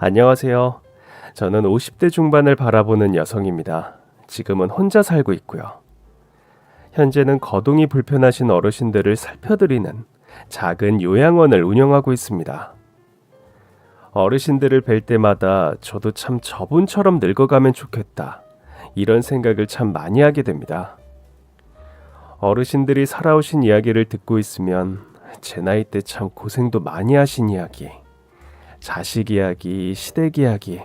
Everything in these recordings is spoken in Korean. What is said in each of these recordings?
안녕하세요. 저는 50대 중반을 바라보는 여성입니다. 지금은 혼자 살고 있고요. 현재는 거동이 불편하신 어르신들을 살펴드리는 작은 요양원을 운영하고 있습니다. 어르신들을 뵐 때마다 저도 참 저분처럼 늙어가면 좋겠다. 이런 생각을 참 많이 하게 됩니다. 어르신들이 살아오신 이야기를 듣고 있으면 제 나이 때 참 고생도 많이 하신 이야기, 자식 이야기, 시댁 이야기,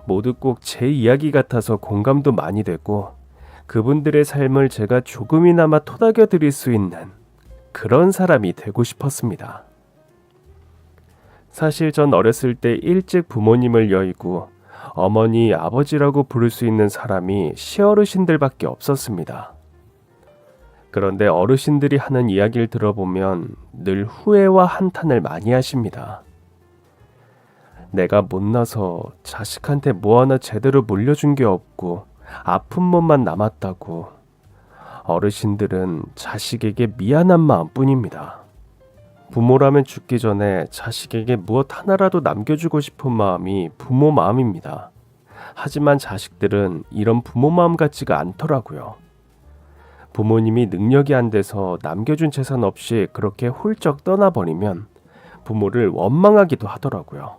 모두 꼭 제 이야기 같아서 공감도 많이 되고 그분들의 삶을 제가 조금이나마 토닥여 드릴 수 있는 그런 사람이 되고 싶었습니다. 사실 전 어렸을 때 일찍 부모님을 여의고 어머니, 아버지라고 부를 수 있는 사람이 시어르신들밖에 없었습니다. 그런데 어르신들이 하는 이야기를 들어보면 늘 후회와 한탄을 많이 하십니다. 내가 못나서 자식한테 뭐 하나 제대로 물려준 게 없고 아픈 몸만 남았다고 어르신들은 자식에게 미안한 마음뿐입니다. 부모라면 죽기 전에 자식에게 무엇 하나라도 남겨주고 싶은 마음이 부모 마음입니다. 하지만 자식들은 이런 부모 마음 같지가 않더라고요. 부모님이 능력이 안 돼서 남겨준 재산 없이 그렇게 훌쩍 떠나버리면 부모를 원망하기도 하더라고요.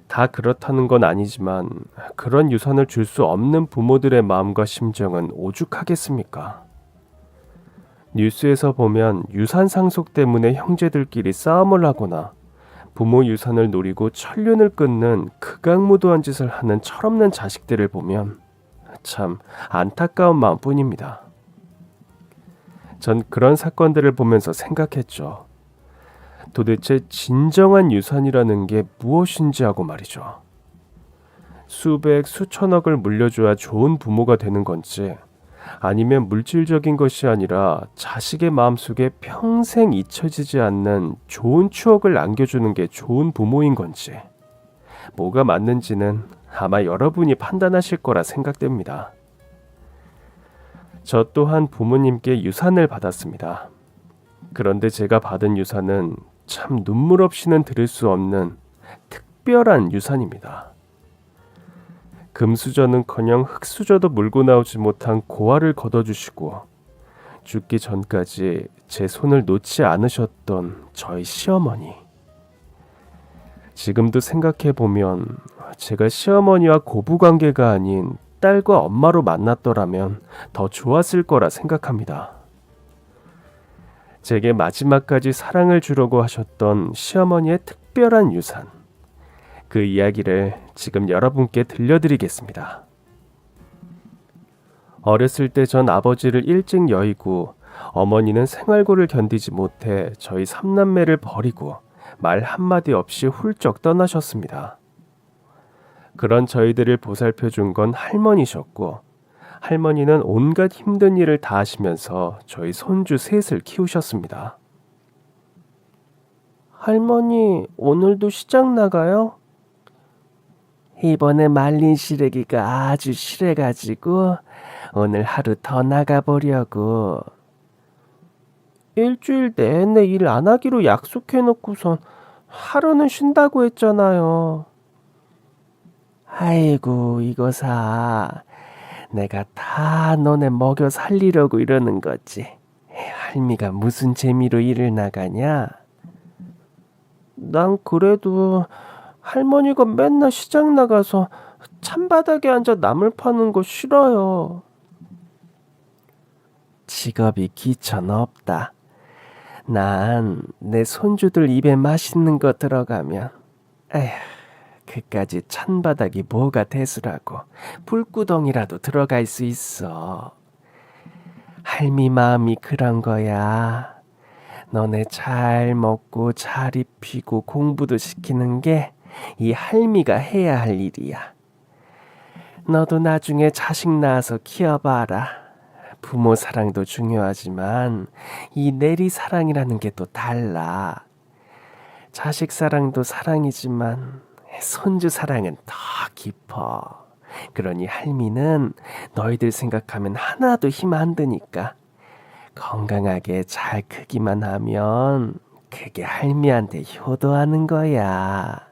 다 그렇다는 건 아니지만 그런 유산을 줄 수 없는 부모들의 마음과 심정은 오죽하겠습니까? 뉴스에서 보면 유산 상속 때문에 형제들끼리 싸움을 하거나 부모 유산을 노리고 천륜을 끊는 극악무도한 짓을 하는 철없는 자식들을 보면 참 안타까운 마음뿐입니다. 전 그런 사건들을 보면서 생각했죠. 도대체 진정한 유산이라는 게 무엇인지 하고 말이죠. 수백, 수천억을 물려줘야 좋은 부모가 되는 건지, 아니면 물질적인 것이 아니라 자식의 마음속에 평생 잊혀지지 않는 좋은 추억을 남겨주는 게 좋은 부모인 건지, 뭐가 맞는지는 아마 여러분이 판단하실 거라 생각됩니다. 저 또한 부모님께 유산을 받았습니다. 그런데 제가 받은 유산은 참 눈물 없이는 드릴 수 없는 특별한 유산입니다. 금수저는커녕 흙수저도 물고 나오지 못한 고아를 걷어주시고 죽기 전까지 제 손을 놓지 않으셨던 저희 시어머니. 지금도 생각해보면 제가 시어머니와 고부관계가 아닌 딸과 엄마로 만났더라면 더 좋았을 거라 생각합니다. 제게 마지막까지 사랑을 주려고 하셨던 시어머니의 특별한 유산, 그 이야기를 지금 여러분께 들려드리겠습니다. 어렸을 때 전 아버지를 일찍 여의고 어머니는 생활고를 견디지 못해 저희 삼남매를 버리고 말 한마디 없이 훌쩍 떠나셨습니다. 그런 저희들을 보살펴준 건 할머니셨고, 할머니는 온갖 힘든 일을 다 하시면서 저희 손주 셋을 키우셨습니다. 할머니, 오늘도 시장 나가요? 이번에 말린 시래기가 아주 실해가지고 오늘 하루 더 나가보려고. 일주일 내내 일 안 하기로 약속해놓고선 하루는 쉰다고 했잖아요. 아이고, 이거사. 내가 다 너네 먹여 살리려고 이러는 거지. 할미가 무슨 재미로 일을 나가냐? 난 그래도 할머니가 맨날 시장 나가서 찬바닥에 앉아 나물 파는 거 싫어요. 직업이 기천 없다. 난 내 손주들 입에 맛있는 거 들어가면 에휴, 그까지 찬바닥이 뭐가 대수라고 불구덩이라도 들어갈 수 있어. 할미 마음이 그런 거야. 너네 잘 먹고 잘 입히고 공부도 시키는 게 이 할미가 해야 할 일이야. 너도 나중에 자식 낳아서 키워봐라. 부모 사랑도 중요하지만 이 내리 사랑이라는 게 또 달라. 자식 사랑도 사랑이지만 손주 사랑은 더 깊어. 그러니 할미는 너희들 생각하면 하나도 힘 안 드니까 건강하게 잘 크기만 하면 그게 할미한테 효도하는 거야.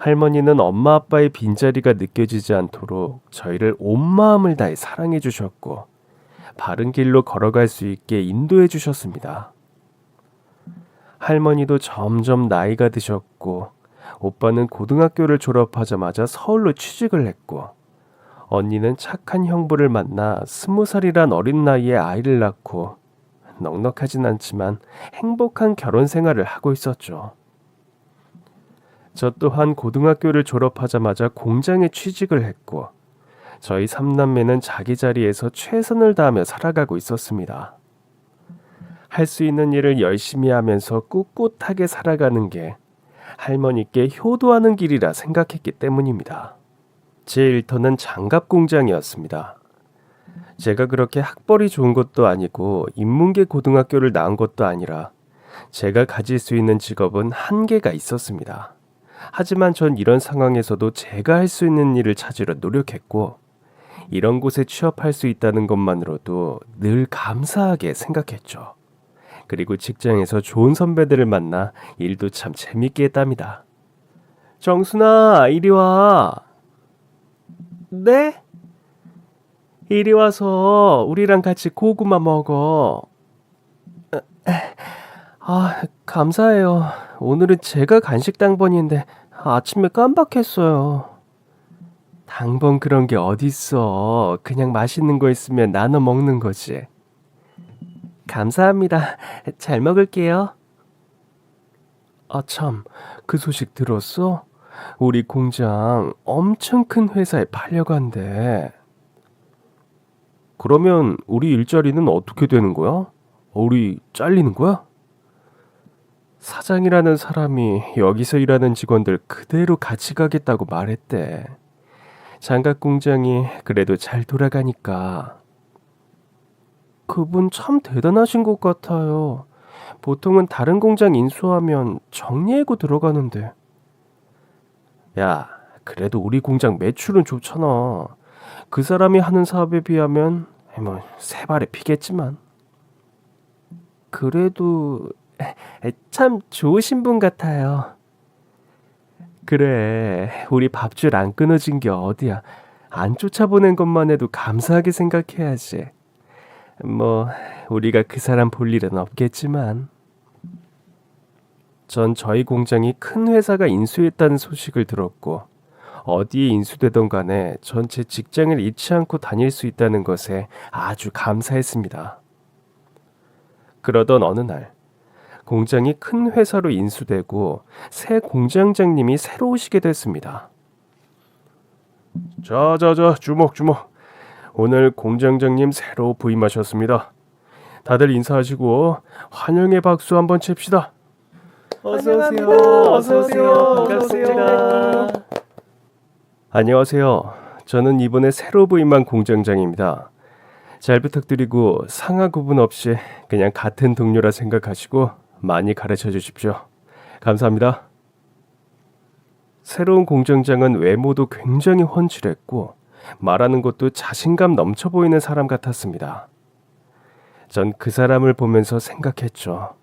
할머니는 엄마 아빠의 빈자리가 느껴지지 않도록 저희를 온 마음을 다해 사랑해 주셨고 바른 길로 걸어갈 수 있게 인도해 주셨습니다. 할머니도 점점 나이가 드셨고 오빠는 고등학교를 졸업하자마자 서울로 취직을 했고 언니는 착한 형부를 만나 20살이란 어린 나이에 아이를 낳고 넉넉하진 않지만 행복한 결혼 생활을 하고 있었죠. 저 또한 고등학교를 졸업하자마자 공장에 취직을 했고 저희 3남매는 자기 자리에서 최선을 다하며 살아가고 있었습니다. 할 수 있는 일을 열심히 하면서 꿋꿋하게 살아가는 게 할머니께 효도하는 길이라 생각했기 때문입니다. 제 일터는 장갑 공장이었습니다. 제가 그렇게 학벌이 좋은 것도 아니고 인문계 고등학교를 나온 것도 아니라 제가 가질 수 있는 직업은 한계가 있었습니다. 하지만 전 이런 상황에서도 제가 할 수 있는 일을 찾으려 노력했고 이런 곳에 취업할 수 있다는 것만으로도 늘 감사하게 생각했죠. 그리고 직장에서 좋은 선배들을 만나 일도 참 재밌게 했답니다. 정순아, 이리 와. 네? 이리 와서 우리랑 같이 고구마 먹어. 감사해요. 오늘은 제가 간식 당번인데 아침에 깜빡했어요. 당번 그런 게 어딨어. 그냥 맛있는 거 있으면 나눠 먹는 거지. 감사합니다. 잘 먹을게요. 참, 그 소식 들었어? 우리 공장 엄청 큰 회사에 팔려간대. 그러면 우리 일자리는 어떻게 되는 거야? 우리 잘리는 거야? 사장이라는 사람이 여기서 일하는 직원들 그대로 같이 가겠다고 말했대. 장갑 공장이 그래도 잘 돌아가니까. 그분 참 대단하신 것 같아요. 보통은 다른 공장 인수하면 정리해고 들어가는데. 야, 그래도 우리 공장 매출은 좋잖아. 그 사람이 하는 사업에 비하면 세 발에 피겠지만. 그래도 참 좋으신 분 같아요. 그래, 우리 밥줄 안 끊어진 게 어디야. 안 쫓아보낸 것만 해도 감사하게 생각해야지. 우리가 그 사람 볼 일은 없겠지만. 전 저희 공장이 큰 회사가 인수했다는 소식을 들었고 어디에 인수되던 간에 전체 직장을 잃지 않고 다닐 수 있다는 것에 아주 감사했습니다. 그러던 어느 날 공장이 큰 회사로 인수되고 새 공장장님이 새로 오시게 됐습니다. 자, 주목. 오늘 공장장님 새로 부임하셨습니다. 다들 인사하시고 환영의 박수 한번 칩시다. 어서오세요. 반갑습니다. 안녕하세요. 저는 이번에 새로 부임한 공장장입니다. 잘 부탁드리고 상하 구분 없이 그냥 같은 동료라 생각하시고 많이 가르쳐 주십시오. 감사합니다. 새로운 공장장은 외모도 굉장히 훤칠했고 말하는 것도 자신감 넘쳐 보이는 사람 같았습니다. 전 그 사람을 보면서 생각했죠.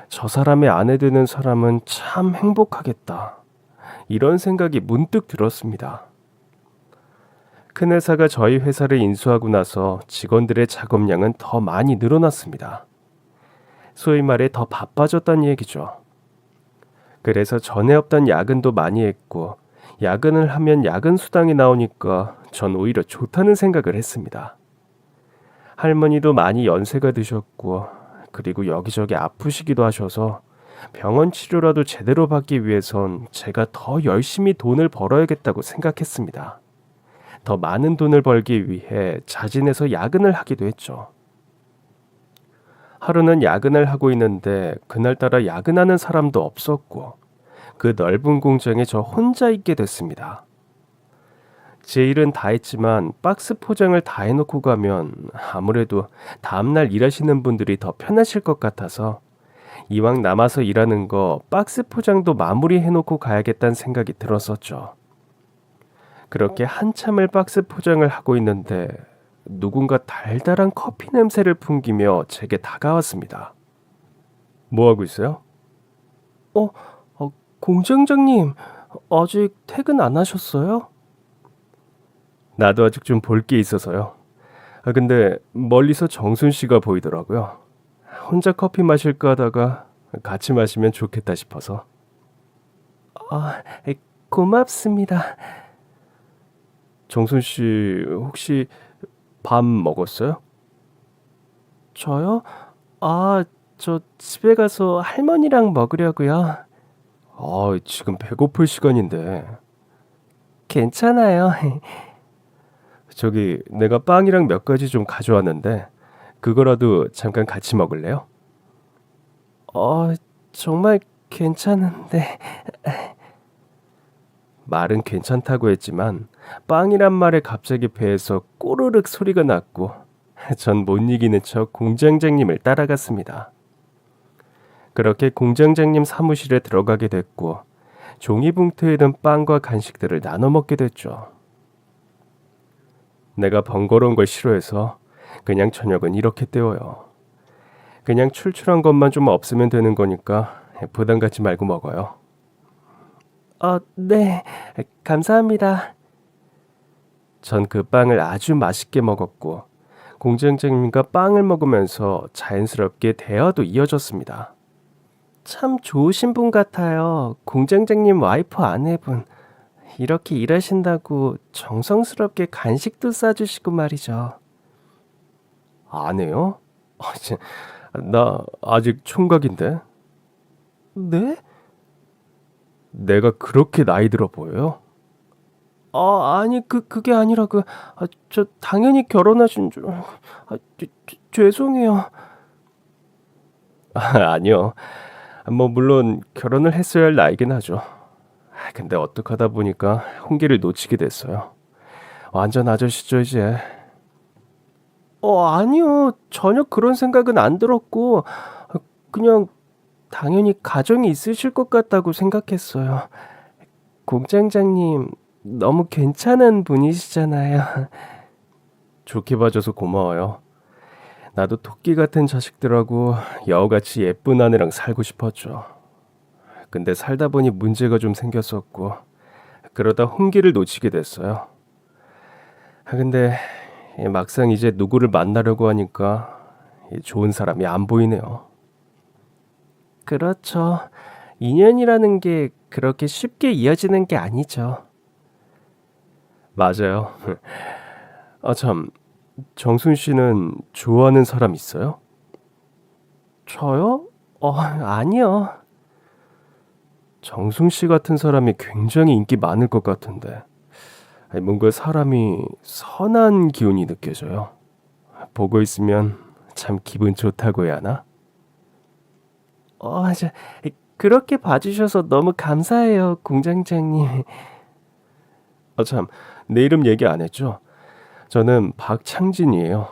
저 사람의 아내 되는 사람은 참 행복하겠다. 이런 생각이 문득 들었습니다. 큰 회사가 저희 회사를 인수하고 나서 직원들의 작업량은 더 많이 늘어났습니다. 소위 말해 더 바빠졌다는 얘기죠. 그래서 전에 없던 야근도 많이 했고 야근을 하면 야근 수당이 나오니까 전 오히려 좋다는 생각을 했습니다. 할머니도 많이 연세가 드셨고 그리고 여기저기 아프시기도 하셔서 병원 치료라도 제대로 받기 위해선 제가 더 열심히 돈을 벌어야겠다고 생각했습니다. 더 많은 돈을 벌기 위해 자진해서 야근을 하기도 했죠. 하루는 야근을 하고 있는데 그날따라 야근하는 사람도 없었고 그 넓은 공장에 저 혼자 있게 됐습니다. 제 일은 다 했지만 박스 포장을 다 해놓고 가면 아무래도 다음날 일하시는 분들이 더 편하실 것 같아서 이왕 남아서 일하는 거 박스 포장도 마무리 해놓고 가야겠다는 생각이 들었었죠. 그렇게 한참을 박스 포장을 하고 있는데 누군가 달달한 커피 냄새를 풍기며 제게 다가왔습니다. 뭐 하고 있어요? 공장장님, 아직 퇴근 안 하셨어요? 나도 아직 좀 볼 게 있어서요. 근데 멀리서 정순 씨가 보이더라고요. 혼자 커피 마실까 하다가 같이 마시면 좋겠다 싶어서. 아, 고맙습니다. 정순 씨 혹시 밥 먹었어요? 저요? 아, 저 집에 가서 할머니랑 먹으려고요. 지금 배고플 시간인데. 괜찮아요. 저기 내가 빵이랑 몇 가지 좀 가져왔는데 그거라도 잠깐 같이 먹을래요? 어, 정말 괜찮은데. 말은 괜찮다고 했지만 빵이란 말에 갑자기 배에서 꼬르륵 소리가 났고 전 못 이기는 척 공장장님을 따라갔습니다. 그렇게 공장장님 사무실에 들어가게 됐고 종이봉투에 든 빵과 간식들을 나눠 먹게 됐죠. 내가 번거로운 걸 싫어해서 그냥 저녁은 이렇게 때워요. 그냥 출출한 것만 좀 없으면 되는 거니까 부담 갖지 말고 먹어요. 네. 감사합니다. 전 그 빵을 아주 맛있게 먹었고 공장장님과 빵을 먹으면서 자연스럽게 대화도 이어졌습니다. 참 좋으신 분 같아요. 공장장님 와이프 아내분. 이렇게 일하신다고 정성스럽게 간식도 싸주시고 말이죠. 아내요? 나 아직 총각인데. 네? 내가 그렇게 나이 들어 보여요? 아니 그게 아니라 저 당연히 결혼하신 줄. 죄송해요. 아니요. 뭐 물론 결혼을 했어야 할 나이긴 하죠. 근데 어떡하다 보니까 홍기를 놓치게 됐어요. 완전 아저씨죠 이제. 아니요. 전혀 그런 생각은 안 들었고 그냥 당연히 가정이 있으실 것 같다고 생각했어요. 공장장님 너무 괜찮은 분이시잖아요. 좋게 봐줘서 고마워요. 나도 토끼 같은 자식들하고 여우같이 예쁜 아내랑 살고 싶었죠. 근데 살다 보니 문제가 좀 생겼었고 그러다 홍기를 놓치게 됐어요. 근데 막상 이제 누구를 만나려고 하니까 좋은 사람이 안 보이네요. 그렇죠. 인연이라는 게 그렇게 쉽게 이어지는 게 아니죠. 맞아요. 참, 정순 씨는 좋아하는 사람 있어요? 저요? 아니요. 정순 씨 같은 사람이 굉장히 인기 많을 것 같은데 뭔가 사람이 선한 기운이 느껴져요. 보고 있으면 참 기분 좋다고 해야 하나? 저, 그렇게 봐주셔서 너무 감사해요, 공장장님. 참, 내 이름 얘기 안 했죠? 저는 박창진이에요.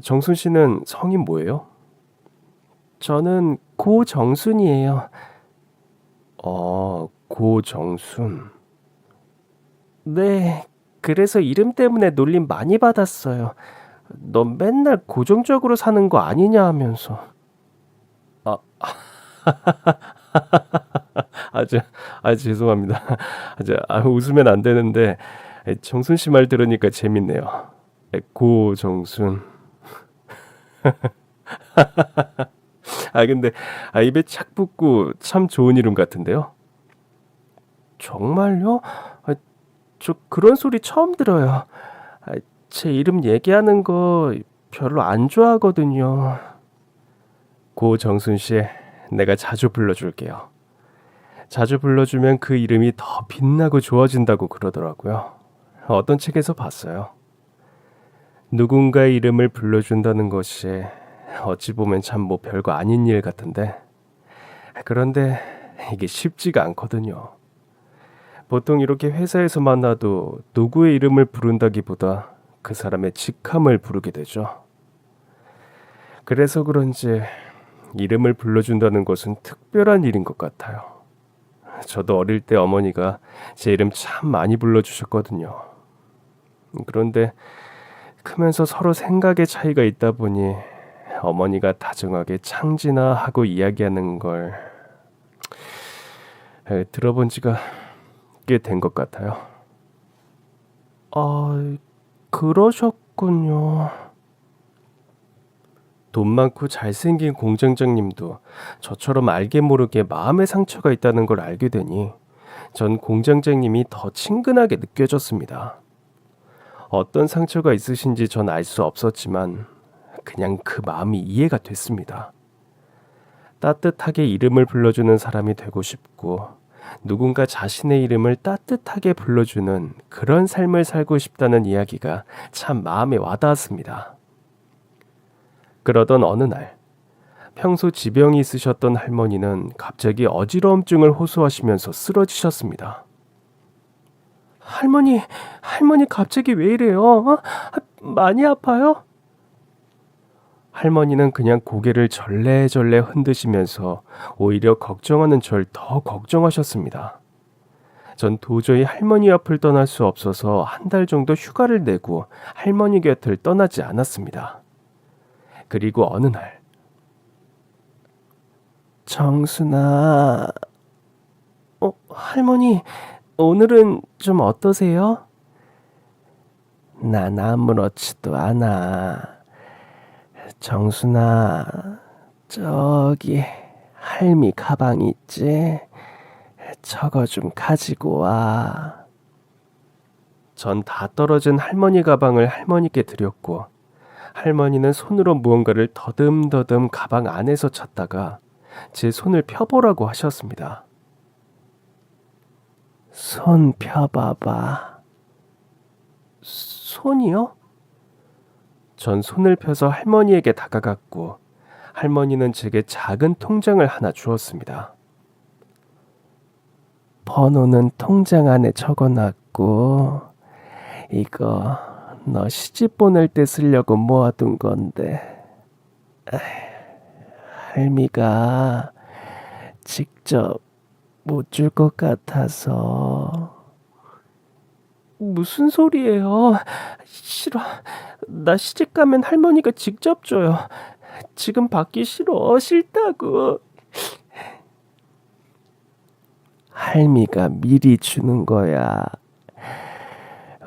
정순 씨는 성이 뭐예요? 저는 고정순이에요. 고정순. 네, 그래서 이름 때문에 놀림 많이 받았어요. 너 맨날 고정적으로 사는 거 아니냐 하면서. 아, 죄송합니다. 웃으면 안 되는데 정순 씨 말 들으니까 재밌네요. 고정순. 근데 입에 착 붙고 참 좋은 이름 같은데요. 정말요? 저 그런 소리 처음 들어요. 제 이름 얘기하는 거 별로 안 좋아하거든요. 고정순 씨, 내가 자주 불러줄게요. 자주 불러주면 그 이름이 더 빛나고 좋아진다고 그러더라고요. 어떤 책에서 봤어요. 누군가의 이름을 불러준다는 것이 어찌 보면 참 뭐 별거 아닌 일 같은데 그런데 이게 쉽지가 않거든요. 보통 이렇게 회사에서 만나도 누구의 이름을 부른다기보다 그 사람의 직함을 부르게 되죠. 그래서 그런지 이름을 불러준다는 것은 특별한 일인 것 같아요. 저도 어릴 때 어머니가 제 이름 참 많이 불러주셨거든요. 그런데 크면서 서로 생각의 차이가 있다 보니 어머니가 다정하게 창진아 하고 이야기하는 걸 들어본 지가 있게 된 것 같아요. 아, 그러셨군요. 돈 많고 잘생긴 공장장님도 저처럼 알게 모르게 마음의 상처가 있다는 걸 알게 되니 전 공장장님이 더 친근하게 느껴졌습니다. 어떤 상처가 있으신지 전 알 수 없었지만 그냥 그 마음이 이해가 됐습니다. 따뜻하게 이름을 불러주는 사람이 되고 싶고 누군가 자신의 이름을 따뜻하게 불러주는 그런 삶을 살고 싶다는 이야기가 참 마음에 와닿았습니다. 그러던 어느 날 평소 지병이 있으셨던 할머니는 갑자기 어지러움증을 호소하시면서 쓰러지셨습니다. 할머니 갑자기 왜 이래요? 많이 아파요? 할머니는 그냥 고개를 절레절레 흔드시면서 오히려 걱정하는 절 더 걱정하셨습니다. 전 도저히 할머니 앞을 떠날 수 없어서 한 달 정도 휴가를 내고 할머니 곁을 떠나지 않았습니다. 그리고 어느 날 정순아, 할머니 오늘은 좀 어떠세요? 난 아무렇지도 않아. 정순아, 저기 할미 가방 있지? 저거 좀 가지고 와. 전 다 떨어진 할머니 가방을 할머니께 드렸고 할머니는 손으로 무언가를 더듬더듬 가방 안에서 찾다가 제 손을 펴보라고 하셨습니다. 손 펴봐봐. 손이요? 전 손을 펴서 할머니에게 다가갔고 할머니는 제게 작은 통장을 하나 주었습니다. 번호는 통장 안에 적어놨고 이거 너 시집 보낼 때 쓰려고 모아둔 건데 할미가 직접 못 줄 것 같아서. 무슨 소리예요? 싫어. 나 시집 가면 할머니가 직접 줘요. 지금 받기 싫어. 싫다고. 할미가 미리 주는 거야.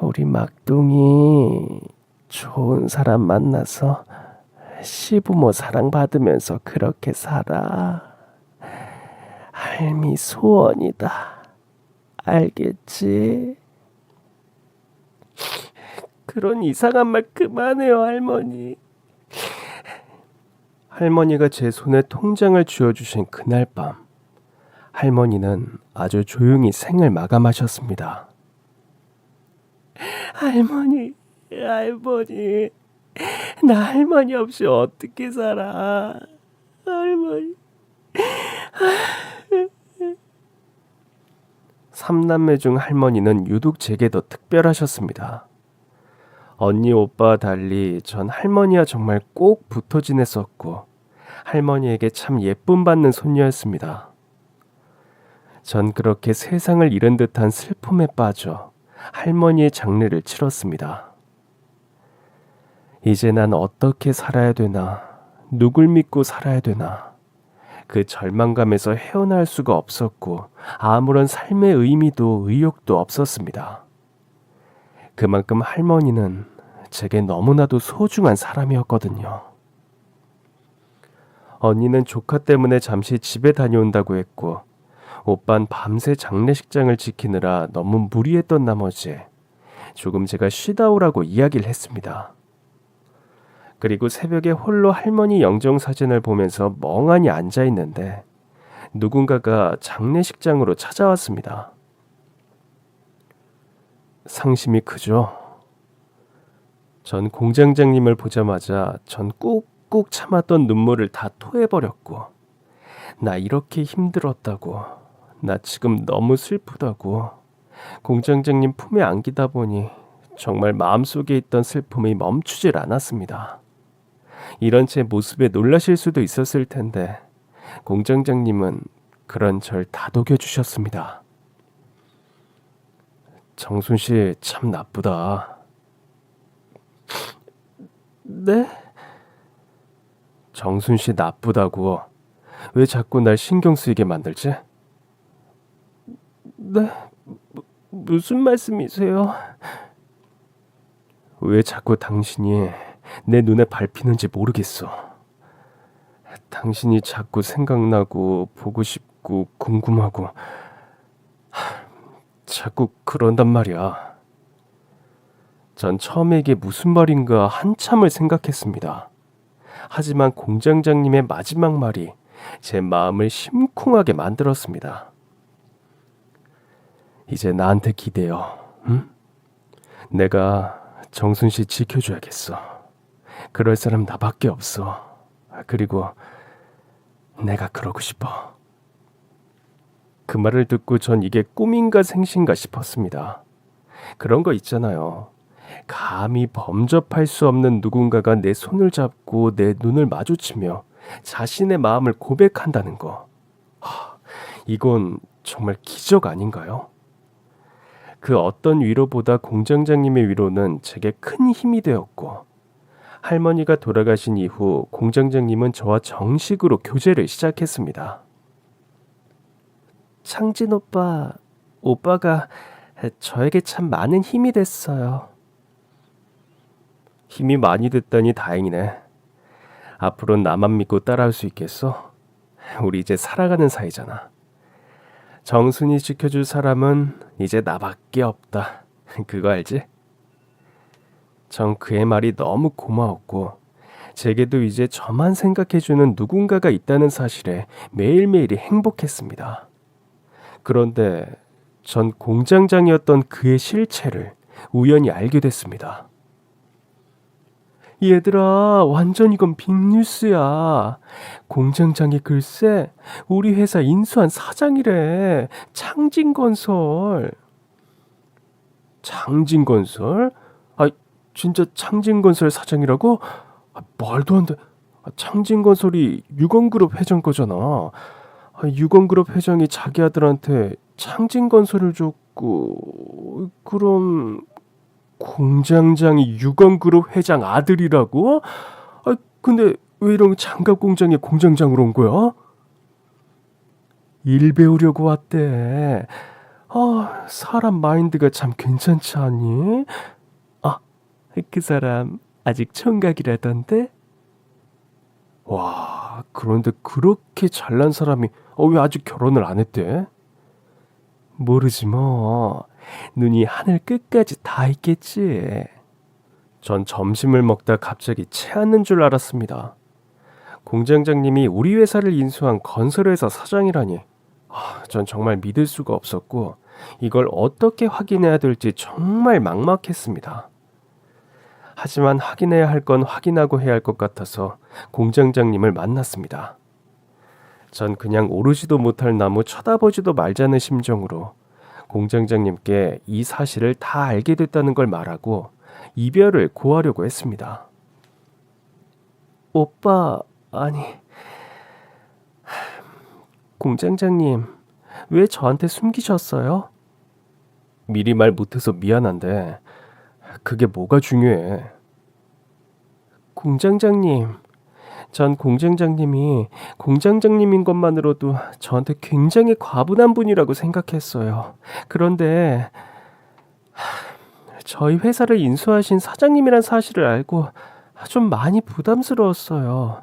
우리 막둥이 좋은 사람 만나서 시부모 사랑받으면서 그렇게 살아. 할미 소원이다. 알겠지? 그런 이상한 말 그만해요, 할머니. 할머니가 제 손에 통장을 쥐어주신 그날 밤, 할머니는 아주 조용히 생을 마감하셨습니다. 할머니, 나 할머니 없이 어떻게 살아? 할머니. 삼남매 중 할머니는 유독 제게 더 특별하셨습니다. 언니 오빠와 달리 전 할머니와 정말 꼭 붙어 지냈었고 할머니에게 참 예쁨 받는 손녀였습니다. 전 그렇게 세상을 잃은 듯한 슬픔에 빠져 할머니의 장례를 치렀습니다. 이제 난 어떻게 살아야 되나, 누굴 믿고 살아야 되나, 그 절망감에서 헤어날 수가 없었고 아무런 삶의 의미도 의욕도 없었습니다. 그만큼 할머니는 제게 너무나도 소중한 사람이었거든요. 언니는 조카 때문에 잠시 집에 다녀온다고 했고 오빤 밤새 장례식장을 지키느라 너무 무리했던 나머지 조금 제가 쉬다 오라고 이야기를 했습니다. 그리고 새벽에 홀로 할머니 영정사진을 보면서 멍하니 앉아있는데 누군가가 장례식장으로 찾아왔습니다. 상심이 크죠? 전 공장장님을 보자마자 전 꾹꾹 참았던 눈물을 다 토해버렸고 나 이렇게 힘들었다고, 나 지금 너무 슬프다고 공장장님 품에 안기다 보니 정말 마음속에 있던 슬픔이 멈추질 않았습니다. 이런 제 모습에 놀라실 수도 있었을 텐데 공장장님은 그런 절 다독여 주셨습니다. 정순 씨 참 나쁘다. 네? 정순 씨 나쁘다고. 왜 자꾸 날 신경 쓰이게 만들지? 네? 무슨 말씀이세요? 왜 자꾸 당신이 내 눈에 밟히는지 모르겠어. 당신이 자꾸 생각나고 보고 싶고 궁금하고 자꾸 그런단 말이야. 전 처음에 이게 무슨 말인가 한참을 생각했습니다. 하지만 공장장님의 마지막 말이 제 마음을 심쿵하게 만들었습니다. 이제 나한테 기대어, 응? 내가 정순 씨 지켜줘야겠어. 그럴 사람 나밖에 없어. 그리고 내가 그러고 싶어. 그 말을 듣고 전 이게 꿈인가 생신가 싶었습니다. 그런 거 있잖아요. 감히 범접할 수 없는 누군가가 내 손을 잡고 내 눈을 마주치며 자신의 마음을 고백한다는 거. 이건 정말 기적 아닌가요? 그 어떤 위로보다 공장장님의 위로는 제게 큰 힘이 되었고, 할머니가 돌아가신 이후 공장장님은 저와 정식으로 교제를 시작했습니다. 창진 오빠가 저에게 참 많은 힘이 됐어요. 힘이 많이 됐다니 다행이네. 앞으로 나만 믿고 따라할 수 있겠어? 우리 이제 살아가는 사이잖아. 정순이 지켜줄 사람은 이제 나밖에 없다. 그거 알지? 전 그의 말이 너무 고마웠고, 제게도 이제 저만 생각해주는 누군가가 있다는 사실에 매일매일이 행복했습니다. 그런데 전 공장장이었던 그의 실체를 우연히 알게 됐습니다. 얘들아, 완전 이건 빅뉴스야. 공장장이 글쎄 우리 회사 인수한 사장이래. 창진건설. 창진건설? 진짜 창진건설 사장이라고? 말도 안 돼. 창진건설이 유건그룹 회장 거잖아. 유건그룹 회장이 자기 아들한테 창진건설을 줬고, 그럼 공장장이 유건그룹 회장 아들이라고? 근데 왜 이런 장갑 공장에 공장장으로 온 거야? 일 배우려고 왔대. 사람 마인드가 참 괜찮지 않니? 그 사람 아직 총각이라던데? 와, 그런데 그렇게 잘난 사람이 왜 아직 결혼을 안 했대? 모르지 뭐. 눈이 하늘 끝까지 다 있겠지. 전 점심을 먹다 갑자기 체하는 줄 알았습니다. 공장장님이 우리 회사를 인수한 건설회사 사장이라니. 전 정말 믿을 수가 없었고, 이걸 어떻게 확인해야 될지 정말 막막했습니다. 하지만 확인해야 할 건 확인하고 해야 할 것 같아서 공장장님을 만났습니다. 전 그냥 오르지도 못할 나무 쳐다보지도 말자는 심정으로 공장장님께 이 사실을 다 알게 됐다는 걸 말하고 이별을 고하려고 했습니다. 오빠, 공장장님, 왜 저한테 숨기셨어요? 미리 말 못해서 미안한데 그게 뭐가 중요해? 공장장님, 전 공장장님이 공장장님인 것만으로도 저한테 굉장히 과분한 분이라고 생각했어요. 그런데 저희 회사를 인수하신 사장님이란 사실을 알고 좀 많이 부담스러웠어요.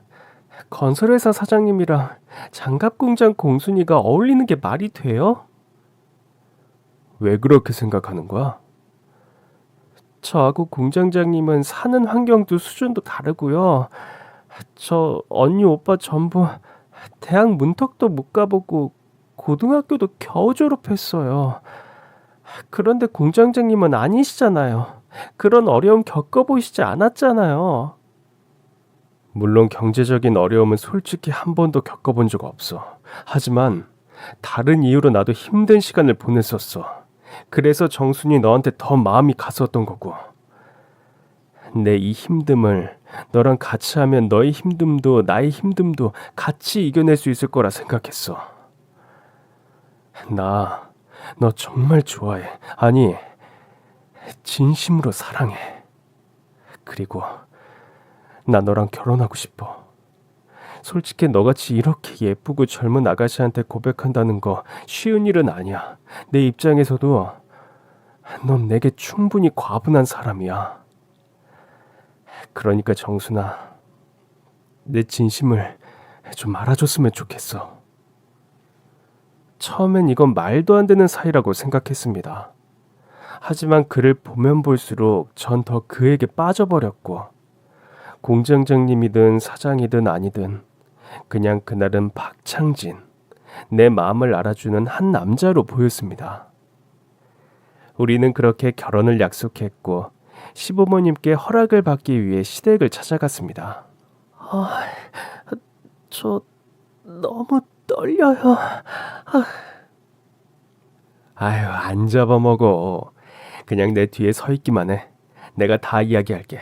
건설회사 사장님이랑 장갑공장 공순이가 어울리는 게 말이 돼요? 왜 그렇게 생각하는 거야? 저하고 공장장님은 사는 환경도 수준도 다르고요. 저 언니 오빠 전부 대학 문턱도 못 가보고 고등학교도 겨우 졸업했어요. 그런데 공장장님은 아니시잖아요. 그런 어려움 겪어보시지 않았잖아요. 물론 경제적인 어려움은 솔직히 한 번도 겪어본 적 없어. 하지만 다른 이유로 나도 힘든 시간을 보냈었어. 그래서 정순이 너한테 더 마음이 갔었던 거고, 내 이 힘듦을 너랑 같이 하면 너의 힘듦도 나의 힘듦도 같이 이겨낼 수 있을 거라 생각했어. 나 너 정말 좋아해. 아니, 진심으로 사랑해. 그리고 나 너랑 결혼하고 싶어. 솔직히 너같이 이렇게 예쁘고 젊은 아가씨한테 고백한다는 거 쉬운 일은 아니야. 내 입장에서도 넌 내게 충분히 과분한 사람이야. 그러니까 정순아, 내 진심을 좀 알아줬으면 좋겠어. 처음엔 이건 말도 안 되는 사이라고 생각했습니다. 하지만 그를 보면 볼수록 전 더 그에게 빠져버렸고, 공장장님이든 사장이든 아니든 그냥 그날은 박창진, 내 마음을 알아주는 한 남자로 보였습니다. 우리는 그렇게 결혼을 약속했고 시부모님께 허락을 받기 위해 시댁을 찾아갔습니다. 저 너무 떨려요. 아유, 안 잡아먹어. 그냥 내 뒤에 서 있기만 해. 내가 다 이야기할게.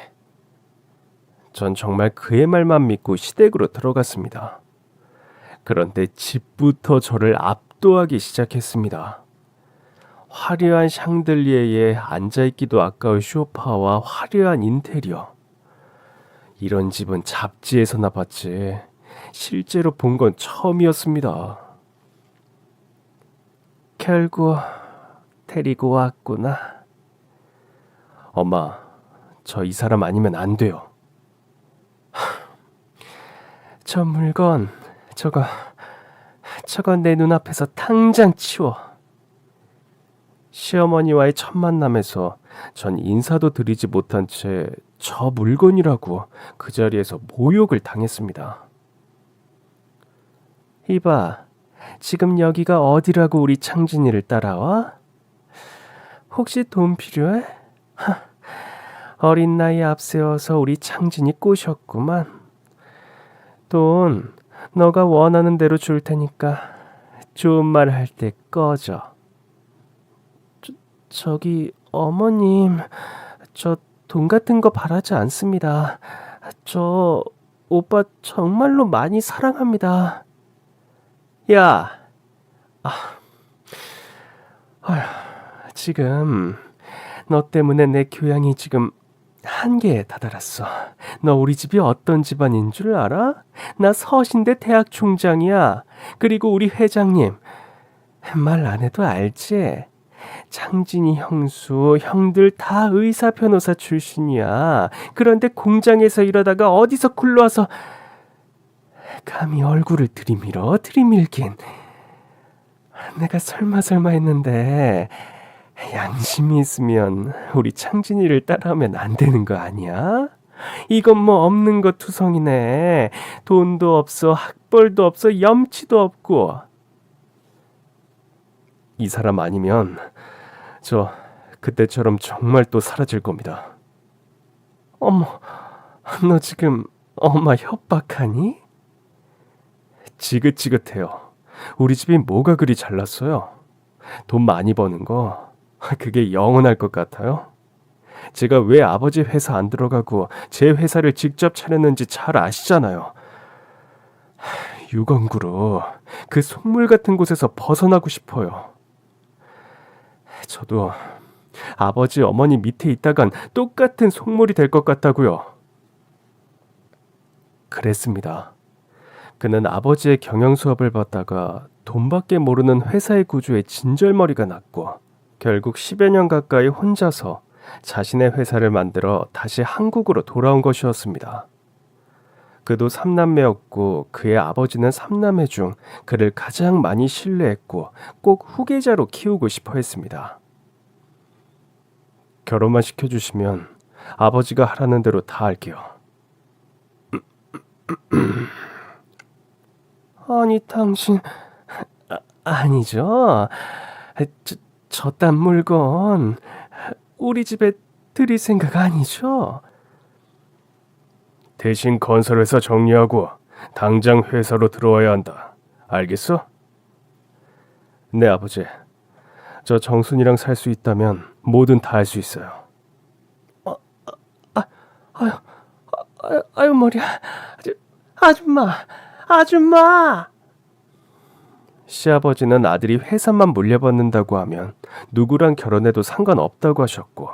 전 정말 그의 말만 믿고 시댁으로 들어갔습니다. 그런데 집부터 저를 압도하기 시작했습니다. 화려한 샹들리에에 앉아있기도 아까울 소파와 화려한 인테리어. 이런 집은 잡지에서나 봤지 실제로 본 건 처음이었습니다. 결국 데리고 왔구나. 엄마, 저 이 사람 아니면 안 돼요. 저 물건, 저거 내 눈앞에서 당장 치워. 시어머니와의 첫 만남에서 전 인사도 드리지 못한 채 저 물건이라고 그 자리에서 모욕을 당했습니다. 이봐, 지금 여기가 어디라고 우리 창진이를 따라와? 혹시 돈 필요해? 어린 나이에 앞세워서 우리 창진이 꼬셨구만. 돈 너가 원하는 대로 줄 테니까 좋은 말 할 때 꺼져. 저기 어머님, 저 돈 같은 거 바라지 않습니다. 저 오빠 정말로 많이 사랑합니다. 야, 지금 너 때문에 내 교양이 지금 한계에 다다랐어. 너 우리 집이 어떤 집안인 줄 알아? 나 서신대 대학 총장이야. 그리고 우리 회장님 말 안 해도 알지? 창진이 형수, 형들 다 의사 변호사 출신이야. 그런데 공장에서 일하다가 어디서 굴러와서 감히 얼굴을 들이밀긴. 내가 설마 했는데 양심이 있으면 우리 창진이를 따라하면 안 되는 거 아니야? 이건 뭐 없는 거 투성이네. 돈도 없어, 학벌도 없어, 염치도 없고. 이 사람 아니면 저 그때처럼 정말 또 사라질 겁니다. 어머, 너 지금 엄마 협박하니? 지긋지긋해요. 우리 집이 뭐가 그리 잘났어요? 돈 많이 버는 거 그게 영원할 것 같아요? 제가 왜 아버지 회사 안 들어가고 제 회사를 직접 차렸는지 잘 아시잖아요. 유건구로 그 속물 같은 곳에서 벗어나고 싶어요. 저도 아버지 어머니 밑에 있다간 똑같은 속물이 될 것 같다고요. 그랬습니다. 그는 아버지의 경영 수업을 받다가 돈밖에 모르는 회사의 구조에 진절머리가 났고 결국 10여 년 가까이 혼자서 자신의 회사를 만들어 다시 한국으로 돌아온 것이었습니다. 그도 3남매였고 그의 아버지는 3남매 중 그를 가장 많이 신뢰했고 꼭 후계자로 키우고 싶어 했습니다. 결혼만 시켜주시면 아버지가 하라는 대로 다 할게요. 아니 당신 아니죠? 저딴 물건 우리 집에 드릴 생각 아니죠? 대신 건설회사 정리하고 당장 회사로 들어와야 한다. 알겠어? 네, 아버지. 저 정순이랑 살 수 있다면 뭐든 다 할 수 있어요. 아유 머리야. 아줌마. 시아버지는 아들이 회사만 물려받는다고 하면 누구랑 결혼해도 상관없다고 하셨고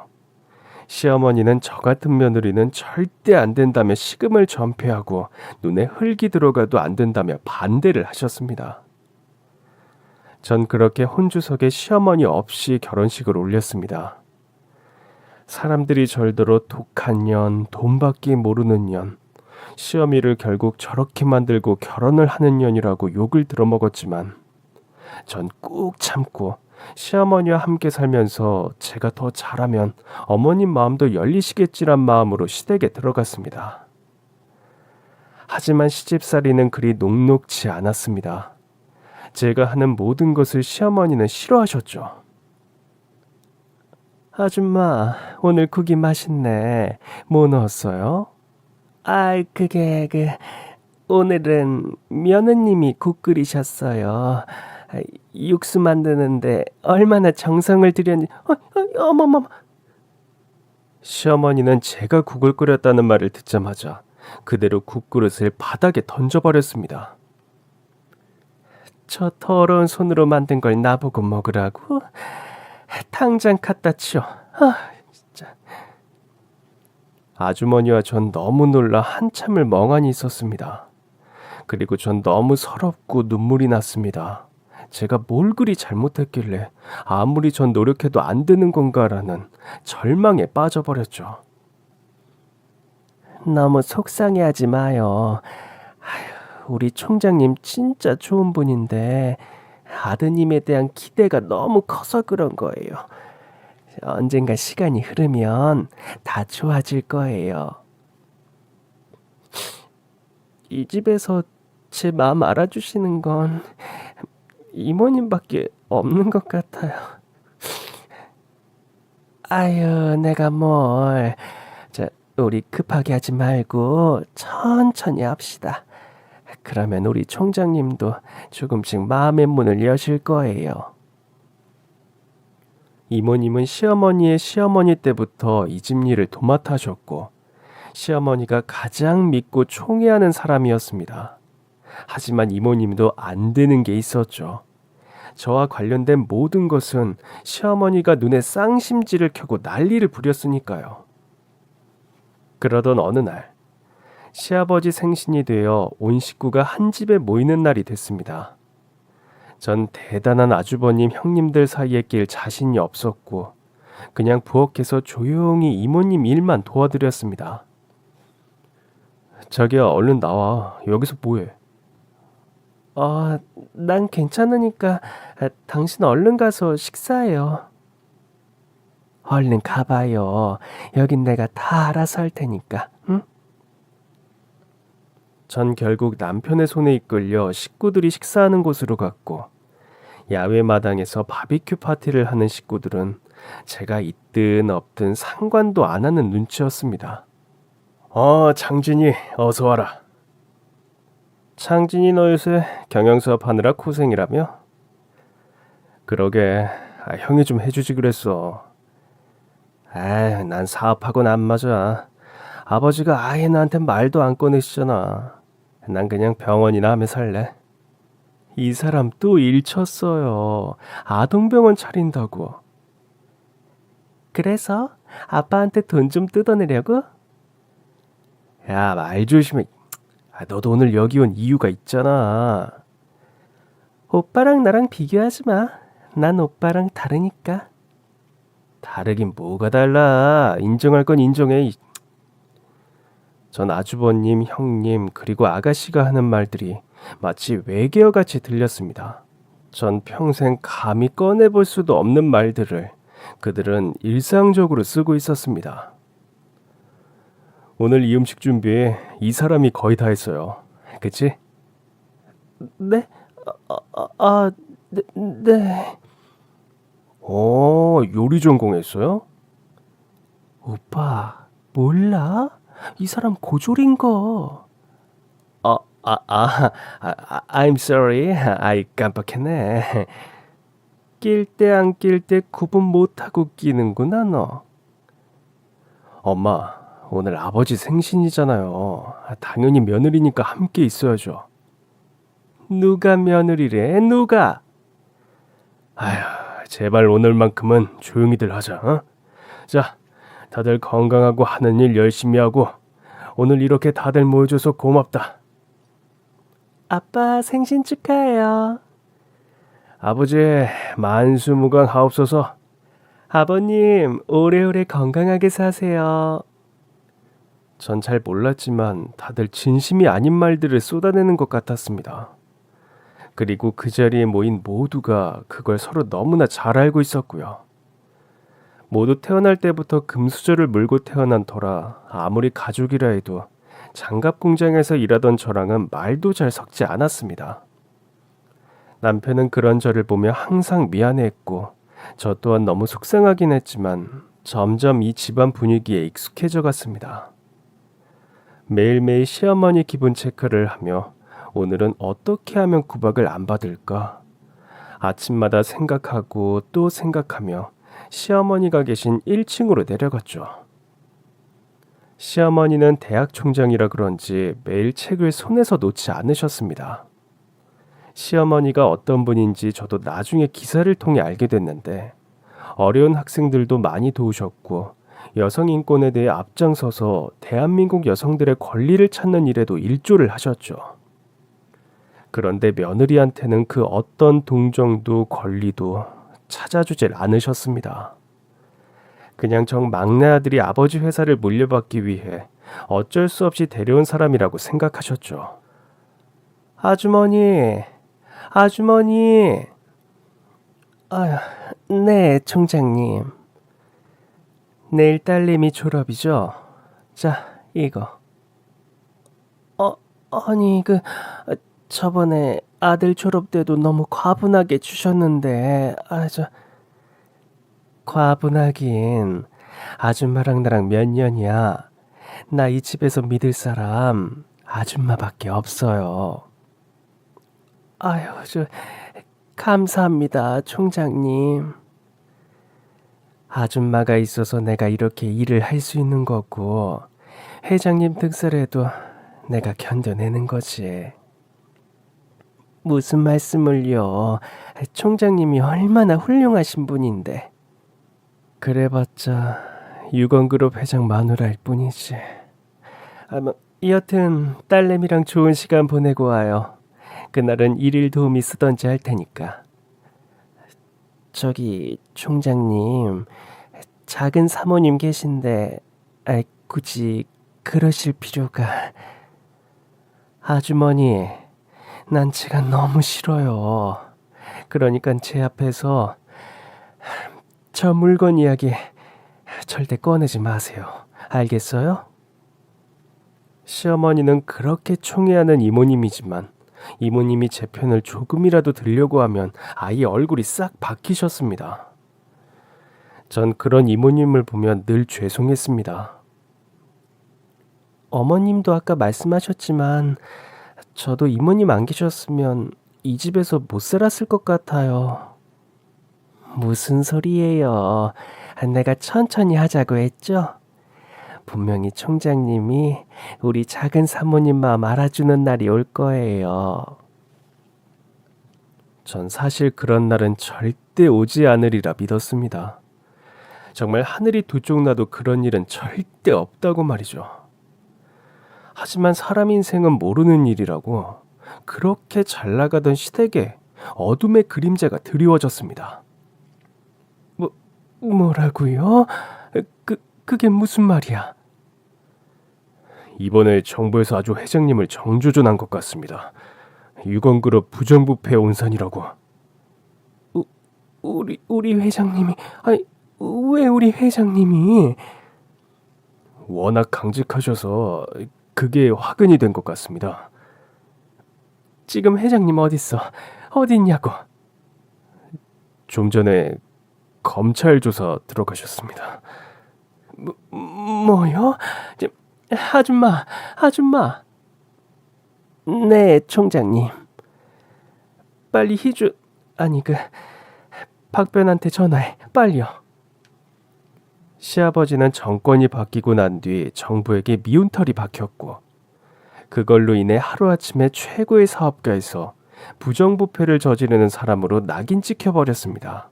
시어머니는 저 같은 며느리는 절대 안 된다며 식음을 전폐하고 눈에 흙이 들어가도 안 된다며 반대를 하셨습니다. 전 그렇게 혼주석에 시어머니 없이 결혼식을 올렸습니다. 사람들이 절더러 독한 년, 돈밖에 모르는 년, 시어미를 결국 저렇게 만들고 결혼을 하는 년이라고 욕을 들어먹었지만 전 꾹 참고 시어머니와 함께 살면서 제가 더 잘하면 어머님 마음도 열리시겠지란 마음으로 시댁에 들어갔습니다. 하지만 시집살이는 그리 녹록지 않았습니다. 제가 하는 모든 것을 시어머니는 싫어하셨죠. 아줌마, 오늘 국이 맛있네. 뭐 넣었어요? 오늘은 며느님이 국 끓이셨어요. 육수 만드는데 얼마나 정성을 들였니? 어머머. 시어머니는 제가 국을 끓였다는 말을 듣자마자 그대로 국그릇을 바닥에 던져버렸습니다. 저 더러운 손으로 만든 걸 나보고 먹으라고? 당장 갖다 치워. 진짜. 아주머니와 전 너무 놀라 한참을 멍하니 있었습니다. 그리고 전 너무 서럽고 눈물이 났습니다. 제가 뭘 그리 잘못했길래 아무리 전 노력해도 안 되는 건가라는 절망에 빠져버렸죠. 너무 속상해하지 마요. 우리 총장님 진짜 좋은 분인데 아드님에 대한 기대가 너무 커서 그런 거예요. 언젠가 시간이 흐르면 다 좋아질 거예요. 이 집에서 제 마음 알아주시는 건 이모님밖에 없는 것 같아요. 아유, 내가 뭘. 자, 우리 급하게 하지 말고 천천히 합시다. 그러면 우리 총장님도 조금씩 마음의 문을 여실 거예요. 이모님은 시어머니의 시어머니 때부터 이 집 일을 도맡아 하셨고 시어머니가 가장 믿고 총애하는 사람이었습니다. 하지만 이모님도 안 되는 게 있었죠. 저와 관련된 모든 것은 시어머니가 눈에 쌍심지를 켜고 난리를 부렸으니까요. 그러던 어느 날 시아버지 생신이 되어 온 식구가 한 집에 모이는 날이 됐습니다. 전 대단한 아주버님 형님들 사이에 낄 자신이 없었고 그냥 부엌에서 조용히 이모님 일만 도와드렸습니다. 자기야, 얼른 나와. 여기서 뭐해? 난 괜찮으니까 당신 얼른 가서 식사해요. 얼른 가봐요. 여긴 내가 다 알아서 할 테니까. 응? 전 결국 남편의 손에 이끌려 식구들이 식사하는 곳으로 갔고 야외 마당에서 바비큐 파티를 하는 식구들은 제가 있든 없든 상관도 안 하는 눈치였습니다. 장진이 어서 와라. 창진이 너 요새 경영수업 하느라 고생이라며? 그러게, 형이 좀 해주지 그랬어. 난 사업하고는 안 맞아. 아버지가 아예 나한테 말도 안 꺼내시잖아. 난 그냥 병원이나 하며 살래. 이 사람 또 일 쳤어요. 아동병원 차린다고. 그래서 아빠한테 돈 좀 뜯어내려고? 야, 말 조심해. 너도 오늘 여기 온 이유가 있잖아. 오빠랑 나랑 비교하지 마. 난 오빠랑 다르니까. 다르긴 뭐가 달라. 인정할 건 인정해. 전 아주버님, 형님, 그리고 아가씨가 하는 말들이 마치 외계어같이 들렸습니다. 전 평생 감히 꺼내볼 수도 없는 말들을 그들은 일상적으로 쓰고 있었습니다. 오늘 이 음식 준비에 이 사람이 거의 다 했어요. 그치? 네? 네. 요리 전공했어요? 오빠, 몰라? 이 사람 고졸인 거. I'm sorry. I 깜빡했네. 낄 때 안 낄 때 구분 못하고 끼는구나, 너. 엄마, 오늘 아버지 생신이잖아요. 당연히 며느리니까 함께 있어야죠. 누가 며느리래? 누가? 아휴, 제발 오늘만큼은 조용히들 하자. 어? 자, 다들 건강하고 하는 일 열심히 하고 오늘 이렇게 다들 모여줘서 고맙다. 아빠 생신 축하해요. 아버지 만수무강 하옵소서. 아버님, 오래오래 건강하게 사세요. 전 잘 몰랐지만 다들 진심이 아닌 말들을 쏟아내는 것 같았습니다. 그리고 그 자리에 모인 모두가 그걸 서로 너무나 잘 알고 있었고요. 모두 태어날 때부터 금수저를 물고 태어난 터라 아무리 가족이라 해도 장갑 공장에서 일하던 저랑은 말도 잘 섞지 않았습니다. 남편은 그런 저를 보며 항상 미안해했고 저 또한 너무 속상하긴 했지만 점점 이 집안 분위기에 익숙해져 갔습니다. 매일매일 시어머니 기분 체크를 하며 오늘은 어떻게 하면 구박을 안 받을까? 아침마다 생각하고 또 생각하며 시어머니가 계신 1층으로 내려갔죠. 시어머니는 대학 총장이라 그런지 매일 책을 손에서 놓지 않으셨습니다. 시어머니가 어떤 분인지 저도 나중에 기사를 통해 알게 됐는데 어려운 학생들도 많이 도우셨고 여성 인권에 대해 앞장서서 대한민국 여성들의 권리를 찾는 일에도 일조를 하셨죠. 그런데 며느리한테는 그 어떤 동정도 권리도 찾아주질 않으셨습니다. 그냥 정 막내 아들이 아버지 회사를 물려받기 위해 어쩔 수 없이 데려온 사람이라고 생각하셨죠. 아주머니, 아주머니. 아휴, 네, 총장님. 내일 딸내미 졸업이죠? 자, 이거. 아니, 저번에 아들 졸업 때도 너무 과분하게 주셨는데, 과분하긴. 아줌마랑 나랑 몇 년이야. 나 이 집에서 믿을 사람 아줌마밖에 없어요. 아유, 감사합니다, 총장님. 아줌마가 있어서 내가 이렇게 일을 할 수 있는 거고, 회장님 득설해도 내가 견뎌내는 거지. 무슨 말씀을요. 총장님이 얼마나 훌륭하신 분인데. 그래봤자 유건그룹 회장 마누라일 뿐이지. 여튼 딸내미랑 좋은 시간 보내고 와요. 그날은 일일 도우미 쓰던지 할 테니까. 저기 총장님, 작은 사모님 계신데 굳이 그러실 필요가. 아주머니, 난 제가 너무 싫어요. 그러니까 제 앞에서 저 물건 이야기 절대 꺼내지 마세요. 알겠어요? 시어머니는 그렇게 총애하는 이모님이지만 이모님이 제 편을 조금이라도 들려고 하면 아이 얼굴이 싹 바뀌셨습니다. 전 그런 이모님을 보면 늘 죄송했습니다. 어머님도 아까 말씀하셨지만 저도 이모님 안 계셨으면 이 집에서 못 살았을 것 같아요. 무슨 소리예요? 내가 천천히 하자고 했죠? 분명히 총장님이 우리 작은 사모님 마음 알아주는 날이 올 거예요. 전 사실 그런 날은 절대 오지 않으리라 믿었습니다. 정말 하늘이 두 쪽 나도 그런 일은 절대 없다고 말이죠. 하지만 사람 인생은 모르는 일이라고 그렇게 잘 나가던 시댁에 어둠의 그림자가 드리워졌습니다. 뭐라고요? 그게 무슨 말이야? 이번에 정부에서 아주 회장님을 정조준한 것 같습니다. 유건그룹 부정부패 온산이라고. 우리 회장님이 왜 우리 회장님이? 워낙 강직하셔서 그게 화근이 된 것 같습니다. 지금 회장님 어딨어? 어디 있냐고? 좀 전에 검찰 조사 들어가셨습니다. 뭐요? 아줌마. 네, 총장님. 빨리 박변한테 전화해. 빨리요. 시아버지는 정권이 바뀌고 난 뒤 정부에게 미운털이 박혔고 그걸로 인해 하루아침에 최고의 사업가에서 부정부패를 저지르는 사람으로 낙인 찍혀버렸습니다.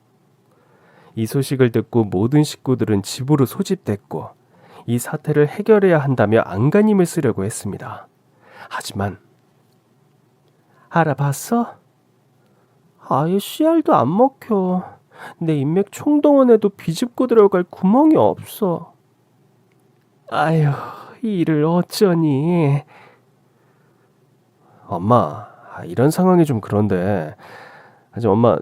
이 소식을 듣고 모든 식구들은 집으로 소집됐고 이 사태를 해결해야 한다며 안간힘을 쓰려고 했습니다. 하지만 알아봤어? 아예 씨알도 안 먹혀. 내 인맥 총동원해도 비집고 들어갈 구멍이 없어. 아휴, 이 일을 어쩌니. 엄마, 이런 상황이 좀 그런데 아직 엄마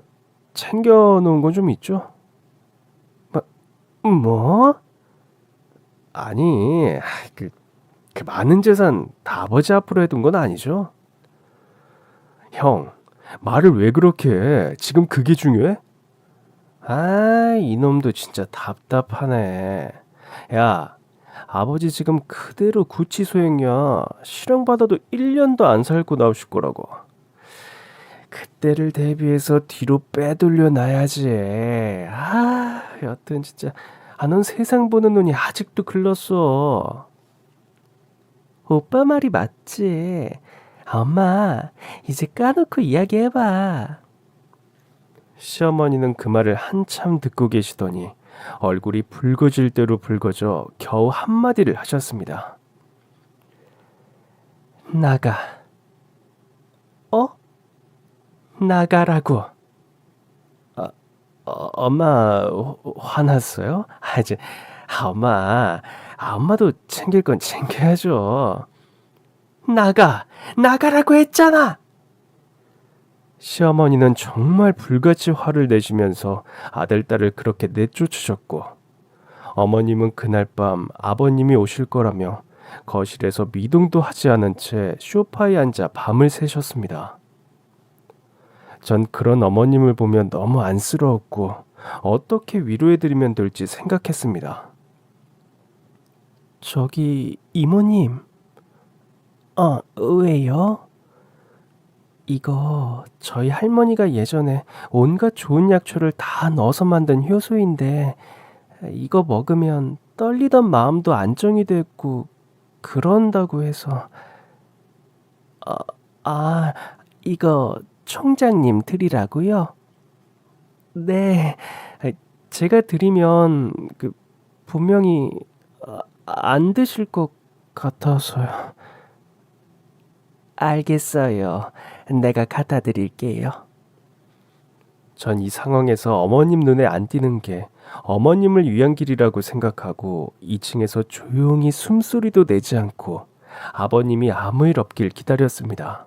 챙겨놓은 건 좀 있죠? 뭐? 아니, 그 많은 재산 다 아버지 앞으로 해둔 건 아니죠? 형, 말을 왜 그렇게 해? 지금 그게 중요해? 이놈도 진짜 답답하네. 야, 아버지 지금 그대로 구치소행이야. 실형받아도 1년도 안 살고 나오실 거라고. 그때를 대비해서 뒤로 빼돌려 놔야지. 여튼 진짜 넌 세상 보는 눈이 아직도 글렀어. 오빠 말이 맞지. 엄마, 이제 까놓고 이야기해봐. 시어머니는 그 말을 한참 듣고 계시더니 얼굴이 붉어질 대로 붉어져 겨우 한마디를 하셨습니다. 나가. 나가라고. 엄마 화났어요? 엄마도 챙길 건 챙겨야죠. 나가라고 했잖아. 시어머니는 정말 불같이 화를 내시면서 아들, 딸을 그렇게 내쫓으셨고, 어머님은 그날 밤 아버님이 오실 거라며 거실에서 미동도 하지 않은 채 소파에 앉아 밤을 새셨습니다. 전 그런 어머님을 보면 너무 안쓰러웠고 어떻게 위로해드리면 될지 생각했습니다. 저기 이모님. 왜요? 이거 저희 할머니가 예전에 온갖 좋은 약초를 다 넣어서 만든 효소인데 이거 먹으면 떨리던 마음도 안정이 됐고 그런다고 해서. 이거 총장님 드리라고요? 네, 제가 드리면 분명히 안 드실 것 같아서요. 알겠어요. 내가 갖다 드릴게요. 전 이 상황에서 어머님 눈에 안 띄는 게 어머님을 위한 길이라고 생각하고 2층에서 조용히 숨소리도 내지 않고 아버님이 아무 일 없길 기다렸습니다.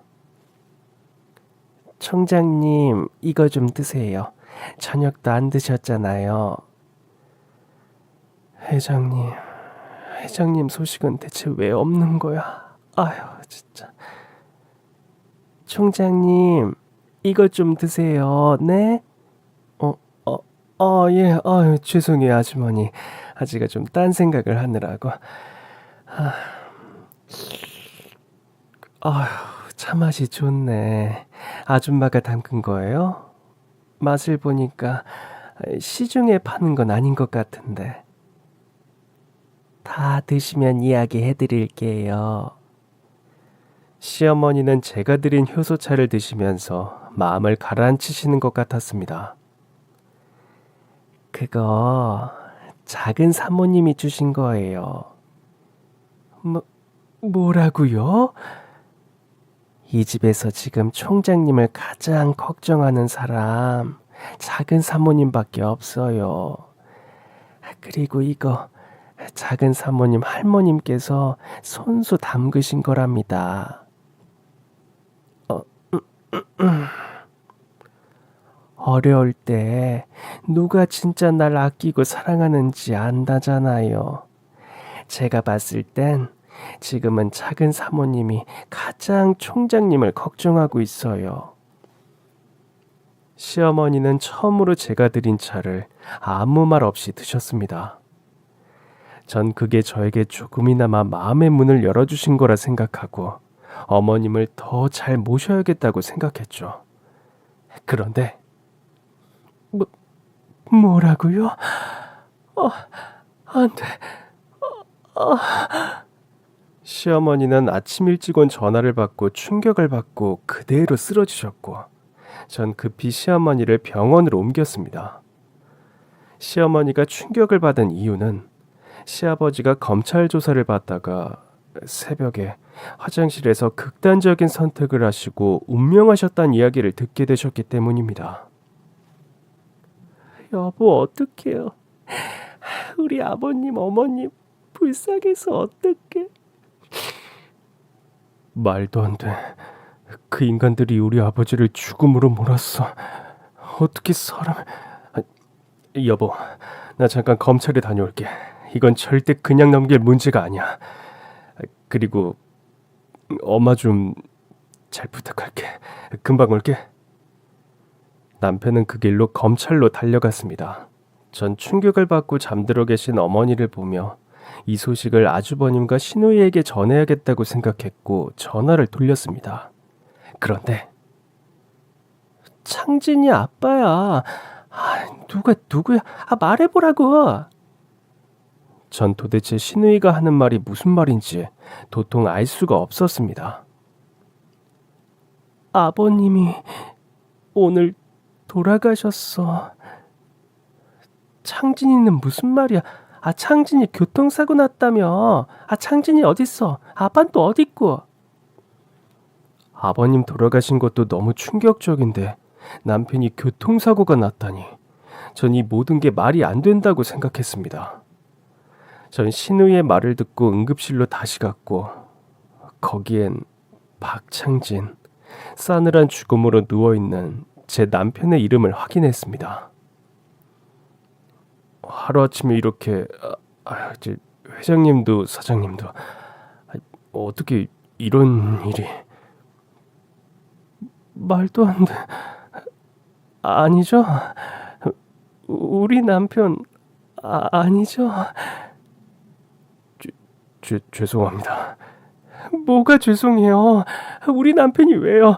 총장님, 이거 좀 드세요. 저녁도 안 드셨잖아요. 회장님 소식은 대체 왜 없는 거야? 진짜. 총장님, 이거 좀 드세요. 네? 예. 죄송해요, 아주머니. 제가 좀 딴 생각을 하느라고. 차 맛이 좋네. 아줌마가 담근 거예요? 맛을 보니까 시중에 파는 건 아닌 것 같은데. 다 드시면 이야기해 드릴게요. 시어머니는 제가 드린 효소차를 드시면서 마음을 가라앉히시는 것 같았습니다. 그거 작은 사모님이 주신 거예요. 뭐라고요? 이 집에서 지금 총장님을 가장 걱정하는 사람 작은 사모님밖에 없어요. 그리고 이거 작은 사모님 할머님께서 손수 담그신 거랍니다. 어려울 때 누가 진짜 날 아끼고 사랑하는지 안다잖아요. 제가 봤을 땐 지금은 작은 사모님이 가장 총장님을 걱정하고 있어요. 시어머니는 처음으로 제가 드린 차를 아무 말 없이 드셨습니다. 전 그게 저에게 조금이나마 마음의 문을 열어주신 거라 생각하고 어머님을 더 잘 모셔야겠다고 생각했죠. 그런데 뭐라고요? 안 돼. 시어머니는 아침 일찍 온 전화를 받고 충격을 받고 그대로 쓰러지셨고 전 급히 시어머니를 병원으로 옮겼습니다. 시어머니가 충격을 받은 이유는 시아버지가 검찰 조사를 받다가 새벽에 화장실에서 극단적인 선택을 하시고 운명하셨다는 이야기를 듣게 되셨기 때문입니다. 여보, 어떡해요. 우리 아버님, 어머님 불쌍해서 어떡해. 말도 안 돼. 그 인간들이 우리 아버지를 죽음으로 몰았어. 어떻게 사람을... 여보, 나 잠깐 검찰에 다녀올게. 이건 절대 그냥 넘길 문제가 아니야. 그리고 엄마 좀 잘 부탁할게. 금방 올게. 남편은 그 길로 검찰로 달려갔습니다. 전 충격을 받고 잠들어 계신 어머니를 보며 이 소식을 아주버님과 시누이에게 전해야겠다고 생각했고 전화를 돌렸습니다. 그런데 창진이 아빠야. 누구야? 말해보라고. 전 도대체 시누이가 하는 말이 무슨 말인지 도통 알 수가 없었습니다. 아버님이 오늘 돌아가셨어. 창진이는 무슨 말이야? 창진이 교통사고 났다며. 창진이 어딨어? 아빠는 또 어딨고? 아버님 돌아가신 것도 너무 충격적인데 남편이 교통사고가 났다니. 전 이 모든 게 말이 안 된다고 생각했습니다. 전 시누이의 말을 듣고 응급실로 다시 갔고 거기엔 박창진, 싸늘한 죽음으로 누워있는 제 남편의 이름을 확인했습니다. 하루아침에 이렇게 회장님도 사장님도 어떻게 이런 일이... 말도 안 돼. 아니죠? 우리 남편 아니죠? 죄송합니다. 뭐가 죄송해요? 우리 남편이 왜요?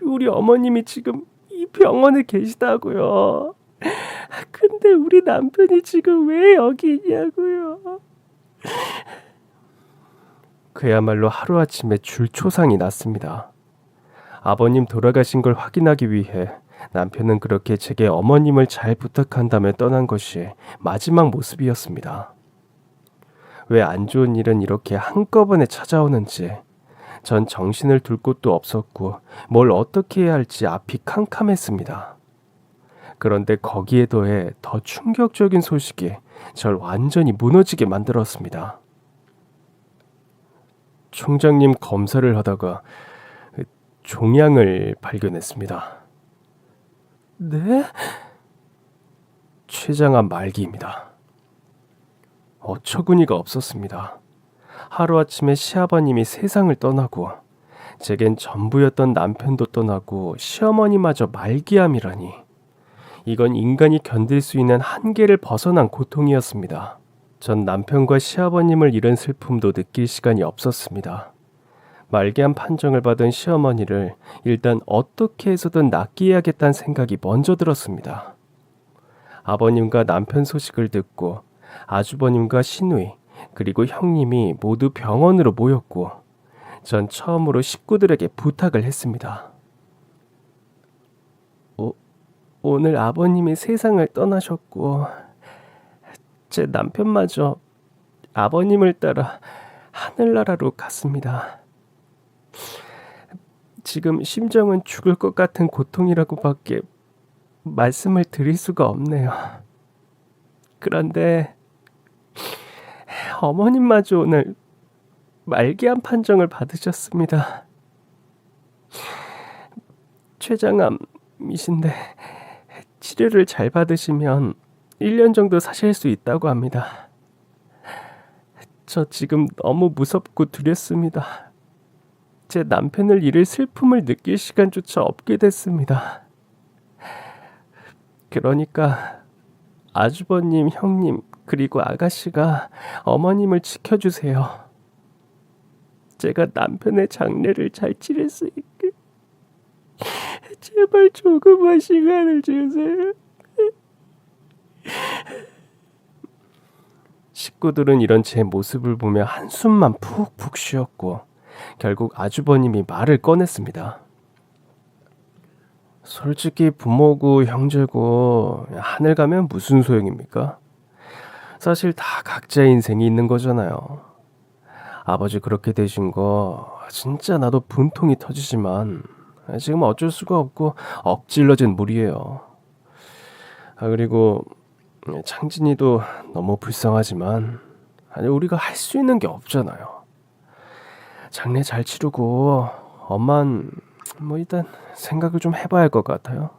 우리 어머님이 지금 이 병원에 계시다고요. 근데 우리 남편이 지금 왜 여기 있냐고요? 그야말로 하루아침에 줄초상이 났습니다. 아버님 돌아가신 걸 확인하기 위해 남편은 그렇게 제게 어머님을 잘 부탁한다며 떠난 것이 마지막 모습이었습니다. 왜 안 좋은 일은 이렇게 한꺼번에 찾아오는지 전 정신을 둘 곳도 없었고 뭘 어떻게 해야 할지 앞이 캄캄했습니다. 그런데 거기에 더해 더 충격적인 소식이 절 완전히 무너지게 만들었습니다. 총장님 검사를 하다가 종양을 발견했습니다. 네? 췌장암 말기입니다. 어처구니가 없었습니다. 하루아침에 시아버님이 세상을 떠나고 제겐 전부였던 남편도 떠나고 시어머니마저 말기암이라니. 이건 인간이 견딜 수 있는 한계를 벗어난 고통이었습니다. 전 남편과 시아버님을 잃은 슬픔도 느낄 시간이 없었습니다. 말기암 판정을 받은 시어머니를 일단 어떻게 해서든 낫게 해야겠다는 생각이 먼저 들었습니다. 아버님과 남편 소식을 듣고 아주버님과 시누이 그리고 형님이 모두 병원으로 모였고 전 처음으로 식구들에게 부탁을 했습니다. 오늘 아버님이 세상을 떠나셨고 제 남편마저 아버님을 따라 하늘나라로 갔습니다. 지금 심정은 죽을 것 같은 고통이라고밖에 말씀을 드릴 수가 없네요. 그런데 어머님마저 오늘 말기암 판정을 받으셨습니다. 췌장암이신데 치료를 잘 받으시면 1년 정도 사실 수 있다고 합니다. 저 지금 너무 무섭고 두렵습니다. 제 남편을 잃을 슬픔을 느낄 시간조차 없게 됐습니다. 그러니까 아주버님, 형님, 그리고 아가씨가 어머님을 지켜주세요. 제가 남편의 장례를 잘 치를 수 있게 제발 조금만 시간을 주세요. 식구들은 이런 제 모습을 보며 한숨만 푹푹 쉬었고 결국 아주버님이 말을 꺼냈습니다. 솔직히 부모고 형제고 하늘 가면 무슨 소용입니까? 사실 다 각자의 인생이 있는 거잖아요. 아버지 그렇게 되신 거 진짜 나도 분통이 터지지만 지금 어쩔 수가 없고 엎질러진 물이에요. 그리고 창진이도 너무 불쌍하지만 아니 우리가 할 수 있는 게 없잖아요. 장례 잘 치르고 엄만 뭐 일단 생각을 좀 해봐야 할 것 같아요.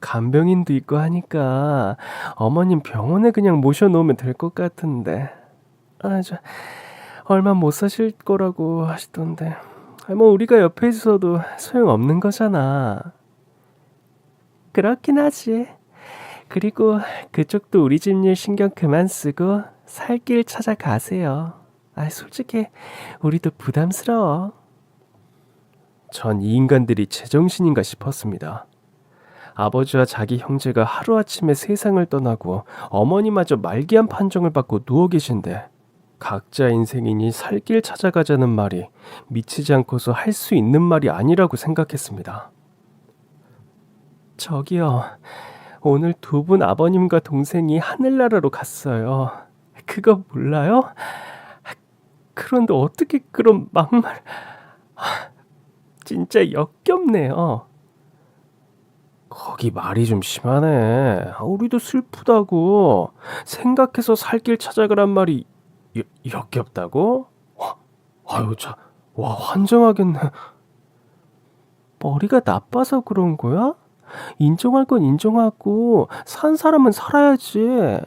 간병인도 있고 하니까 어머님 병원에 그냥 모셔놓으면 될 것 같은데. 저 얼마 못 사실 거라고 하시던데. 뭐 우리가 옆에 있어도 소용없는 거잖아. 그렇긴 하지. 그리고 그쪽도 우리 집 일 신경 그만 쓰고 살 길 찾아가세요. 솔직히 우리도 부담스러워. 전 이 인간들이 제정신인가 싶었습니다. 아버지와 자기 형제가 하루아침에 세상을 떠나고 어머니마저 말기암 판정을 받고 누워 계신데 각자 인생이니 살 길 찾아가자는 말이 미치지 않고서 할 수 있는 말이 아니라고 생각했습니다. 저기요, 오늘 두 분 아버님과 동생이 하늘나라로 갔어요. 그거 몰라요? 그런데 어떻게 그런 막말... 진짜 역겹네요. 거기 말이 좀 심하네. 우리도 슬프다고 생각해서 살 길 찾아가란 말이 역겹다고? 아유 참, 와 환장하겠네. 머리가 나빠서 그런 거야? 인정할 건 인정하고 산 사람은 살아야지.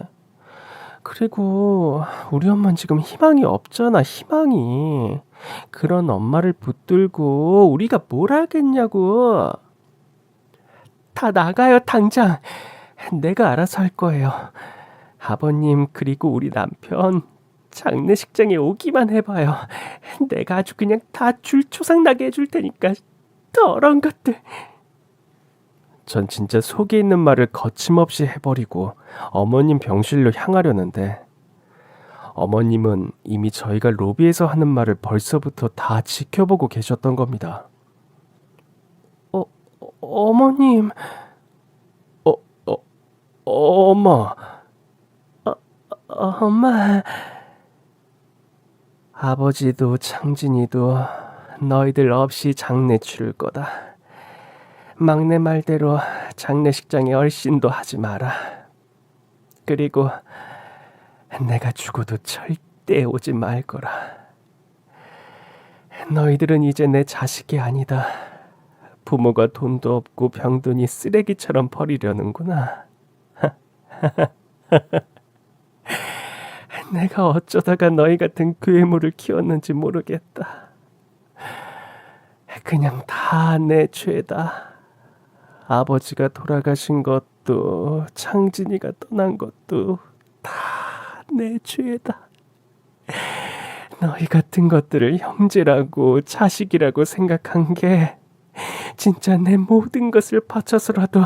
그리고 우리 엄마는 지금 희망이 없잖아. 희망이. 그런 엄마를 붙들고 우리가 뭘 하겠냐고. 다 나가요 당장. 내가 알아서 할 거예요. 아버님 그리고 우리 남편 장례식장에 오기만 해봐요. 내가 아주 그냥 다 줄초상 나게 해줄 테니까. 더러운 것들. 전 진짜 속에 있는 말을 거침없이 해버리고 어머님 병실로 향하려는데 어머님은 이미 저희가 로비에서 하는 말을 벌써부터 다 지켜보고 계셨던 겁니다. 어머님. 엄마. 엄마. 아버지도 창진이도 너희들 없이 장례 치를 거다. 막내 말대로 장례식장에 얼씬도 하지 마라. 그리고 내가 죽어도 절대 오지 말 거라. 너희들은 이제 내 자식이 아니다. 부모가 돈도 없고 병드니 쓰레기처럼 버리려는구나. 내가 어쩌다가 너희 같은 괴물을 키웠는지 모르겠다. 그냥 다 내 죄다. 아버지가 돌아가신 것도 창진이가 떠난 것도 다 내 죄다. 너희 같은 것들을 형제라고 자식이라고 생각한 게 진짜 내 모든 것을 바쳐서라도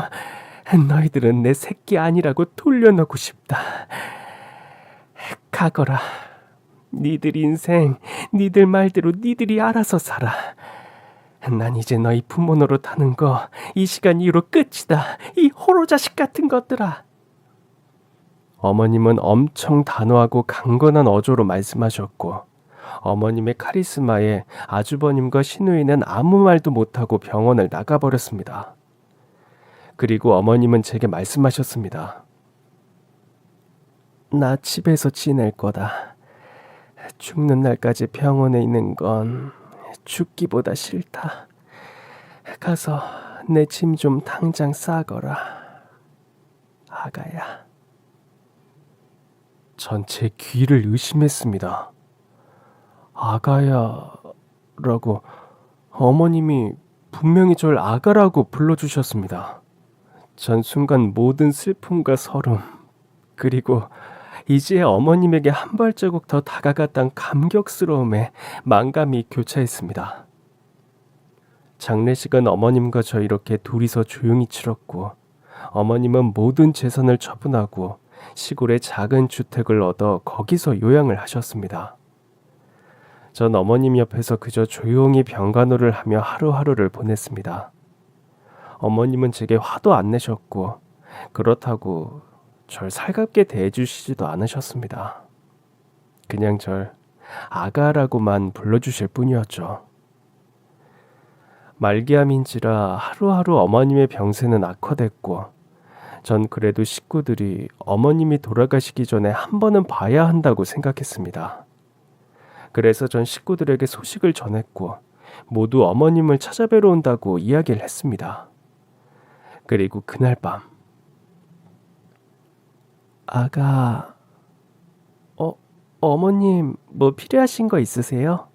너희들은 내 새끼 아니라고 돌려놓고 싶다. 가거라. 니들 인생 니들 말대로 니들이 알아서 살아. 난 이제 너희 부모 노릇하는 거 이 시간 이후로 끝이다. 이 호로 자식 같은 것들아. 어머님은 엄청 단호하고 강건한 어조로 말씀하셨고 어머님의 카리스마에 아주버님과 시누이는 아무 말도 못하고 병원을 나가버렸습니다. 그리고 어머님은 제게 말씀하셨습니다. 나 집에서 지낼 거다. 죽는 날까지 병원에 있는 건 죽기보다 싫다. 가서 내 짐 좀 당장 싸거라. 아가야. 전 제 귀를 의심했습니다. 아가야라고 어머님이 분명히 절 아가라고 불러주셨습니다. 전 순간 모든 슬픔과 서름 그리고 이제 어머님에게 한 발자국 더 다가갔던 감격스러움에 만감이 교차했습니다. 장례식은 어머님과 저 이렇게 둘이서 조용히 치렀고 어머님은 모든 재산을 처분하고 시골의 작은 주택을 얻어 거기서 요양을 하셨습니다. 전 어머님 옆에서 그저 조용히 병간호를 하며 하루하루를 보냈습니다. 어머님은 제게 화도 안 내셨고 그렇다고 절 살갑게 대해주시지도 않으셨습니다. 그냥 절 아가라고만 불러주실 뿐이었죠. 말기암인지라 하루하루 어머님의 병세는 악화됐고 전 그래도 식구들이 어머님이 돌아가시기 전에 한 번은 봐야 한다고 생각했습니다. 그래서 전 식구들에게 소식을 전했고 모두 어머님을 찾아뵈러 온다고 이야기를 했습니다. 그리고 그날 밤, 아가, 어머님 뭐 필요하신 거 있으세요?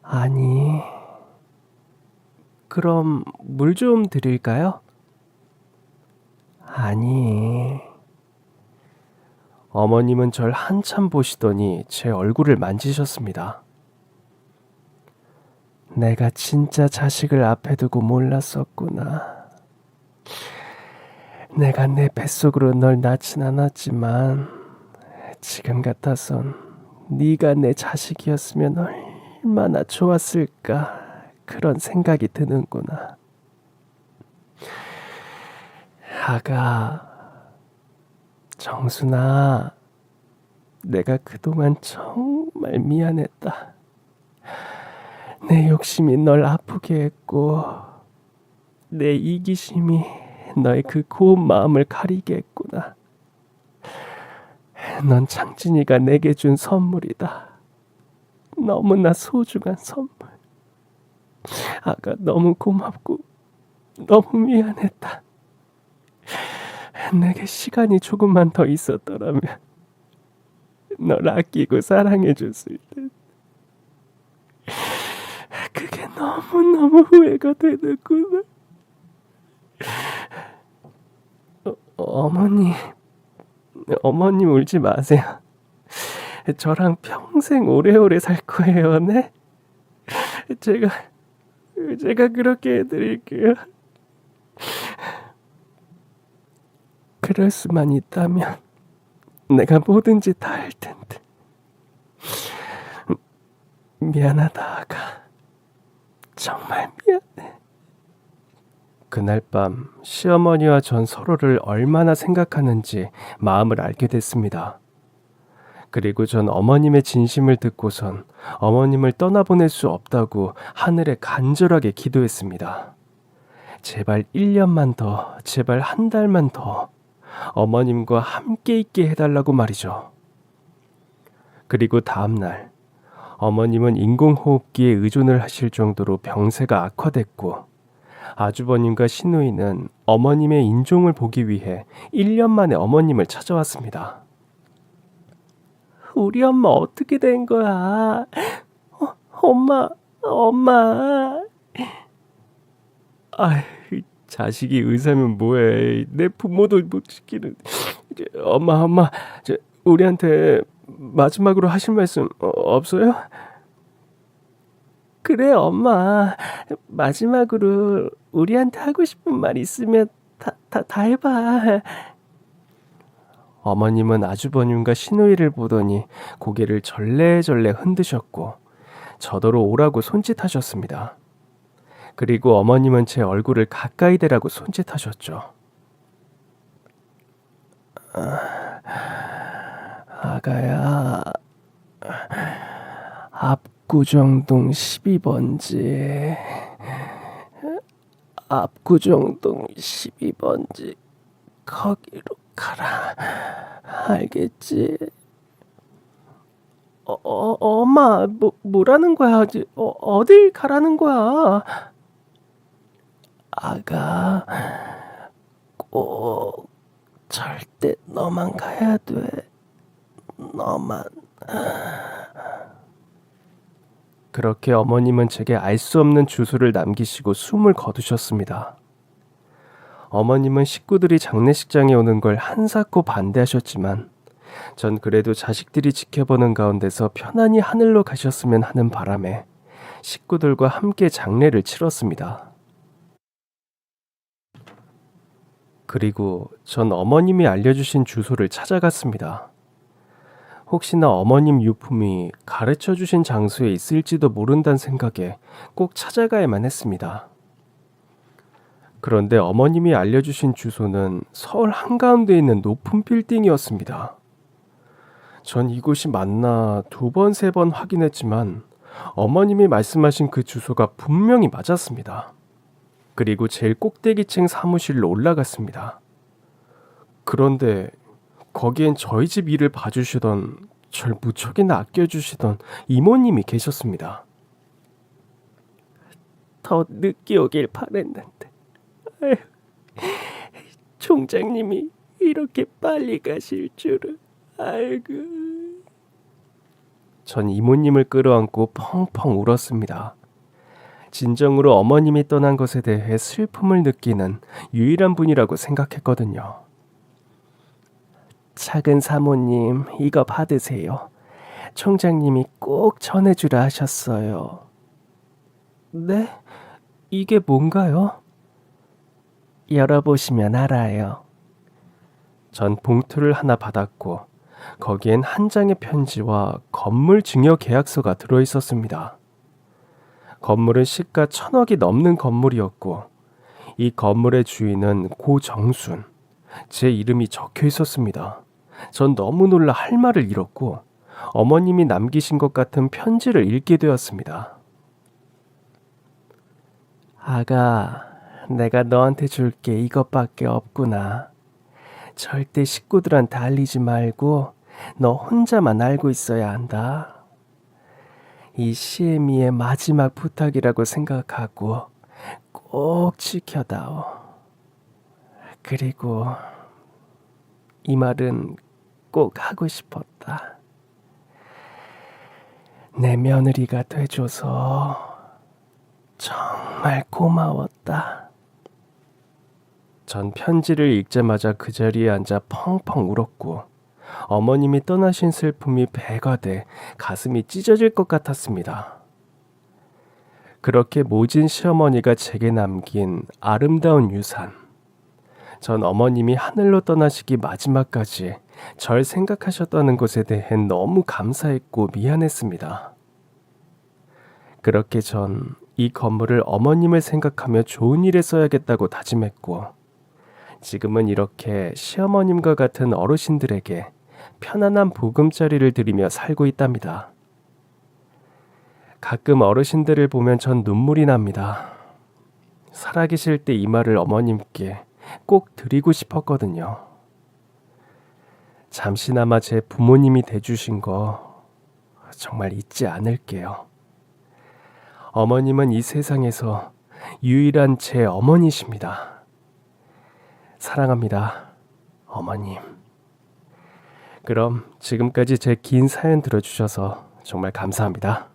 아니, 그럼 물 좀 드릴까요? 아니. 어머님은 절 한참 보시더니 제 얼굴을 만지셨습니다. 내가 진짜 자식을 앞에 두고 몰랐었구나. 내가 내 뱃속으로 널 낳진 않았지만 지금 같아선 네가 내 자식이었으면 얼마나 좋았을까 그런 생각이 드는구나. 아가, 정순아, 내가 그동안 정말 미안했다. 내 욕심이 널 아프게 했고 내 이기심이 너의 그 고운 마음을 가리게 했구나. 넌 창진이가 내게 준 선물이다. 너무나 소중한 선물. 아가 너무 고맙고 너무 미안했다. 내게 시간이 조금만 더 있었더라면 널 아끼고 사랑해줬을 텐데. 그게 너무너무 후회가 되는구나. 어머님 울지 마세요. 저랑 평생 오래오래 살 거예요, 네? 제가 그렇게 해드릴게요. 그럴 수만 있다면 내가 뭐든지 다 할 텐데. 미안하다, 아가. 정말 미안해. 그날 밤 시어머니와 전 서로를 얼마나 생각하는지 마음을 알게 됐습니다. 그리고 전 어머님의 진심을 듣고선 어머님을 떠나보낼 수 없다고 하늘에 간절하게 기도했습니다. 제발 1년만 더, 제발 한 달만 더 어머님과 함께 있게 해달라고 말이죠. 그리고 다음날 어머님은 인공호흡기에 의존을 하실 정도로 병세가 악화됐고 아주버님과 시누이는 어머님의 인종을 보기 위해 1년 만에 어머님을 찾아왔습니다. 우리 엄마 어떻게 된 거야? 엄마. 아이, 자식이 의사면 뭐해. 내 부모도 못 지키는. 엄마, 우리한테 마지막으로 하실 말씀 없어요? 그래, 엄마. 마지막으로 우리한테 하고 싶은 말 있으면 다 해봐. 어머님은 아주버님과 시누이를 보더니 고개를 절레절레 흔드셨고 저더러 오라고 손짓하셨습니다. 그리고 어머님은 제 얼굴을 가까이 대라고 손짓하셨죠. 아가야, 압구정동 12번지. 압구정동 12번지. 거기로 가라. 알겠지? 엄마, 뭐라는 거야? 어딜 가라는 거야? 아가, 꼭 절대 너만 가야 돼. 너만. 그렇게 어머님은 제게 알 수 없는 주소를 남기시고 숨을 거두셨습니다. 어머님은 식구들이 장례식장에 오는 걸 한사코 반대하셨지만 전 그래도 자식들이 지켜보는 가운데서 편안히 하늘로 가셨으면 하는 바람에 식구들과 함께 장례를 치렀습니다. 그리고 전 어머님이 알려주신 주소를 찾아갔습니다. 혹시나 어머님 유품이 가르쳐주신 장소에 있을지도 모른다는 생각에 꼭 찾아가야만 했습니다. 그런데 어머님이 알려주신 주소는 서울 한가운데에 있는 높은 빌딩이었습니다. 전 이곳이 맞나 2번, 3번 확인했지만 어머님이 말씀하신 그 주소가 분명히 맞았습니다. 그리고 제일 꼭대기층 사무실로 올라갔습니다. 그런데 거기엔 저희 집 일을 봐주시던, 절 무척이나 아껴주시던 이모님이 계셨습니다. 더 늦게 오길 바랬는데, 아휴, 총장님이 이렇게 빨리 가실 줄은. 아이고. 전 이모님을 끌어안고 펑펑 울었습니다. 진정으로 어머님이 떠난 것에 대해 슬픔을 느끼는 유일한 분이라고 생각했거든요. 작은 사모님, 이거 받으세요. 총장님이 꼭 전해주라 하셨어요. 네? 이게 뭔가요? 열어보시면 알아요. 전 봉투를 하나 받았고 거기엔 한 장의 편지와 건물 증여 계약서가 들어있었습니다. 건물은 시가 1,000억이 넘는 건물이었고 이 건물의 주인은 고정순, 제 이름이 적혀 있었습니다. 전 너무 놀라 할 말을 잃었고 어머님이 남기신 것 같은 편지를 읽게 되었습니다. 아가, 내가 너한테 줄 게 이것밖에 없구나. 절대 식구들한테 알리지 말고 너 혼자만 알고 있어야 한다. 이 시애미의 마지막 부탁이라고 생각하고 꼭 지켜다오. 그리고 이 말은 꼭 하고 싶었다. 내 며느리가 돼줘서 정말 고마웠다. 전 편지를 읽자마자 그 자리에 앉아 펑펑 울었고 어머님이 떠나신 슬픔이 배가 돼 가슴이 찢어질 것 같았습니다. 그렇게 모진 시어머니가 제게 남긴 아름다운 유산. 전 어머님이 하늘로 떠나시기 마지막까지 절 생각하셨다는 것에 대해 너무 감사했고 미안했습니다. 그렇게 전 이 건물을 어머님을 생각하며 좋은 일에 써야겠다고 다짐했고 지금은 이렇게 시어머님과 같은 어르신들에게 편안한 보금자리를 드리며 살고 있답니다. 가끔 어르신들을 보면 전 눈물이 납니다. 살아계실 때 이 말을 어머님께 꼭 드리고 싶었거든요. 잠시나마 제 부모님이 돼주신 거 정말 잊지 않을게요. 어머님은 이 세상에서 유일한 제 어머니십니다. 사랑합니다, 어머님. 그럼 지금까지 제 긴 사연 들어주셔서 정말 감사합니다.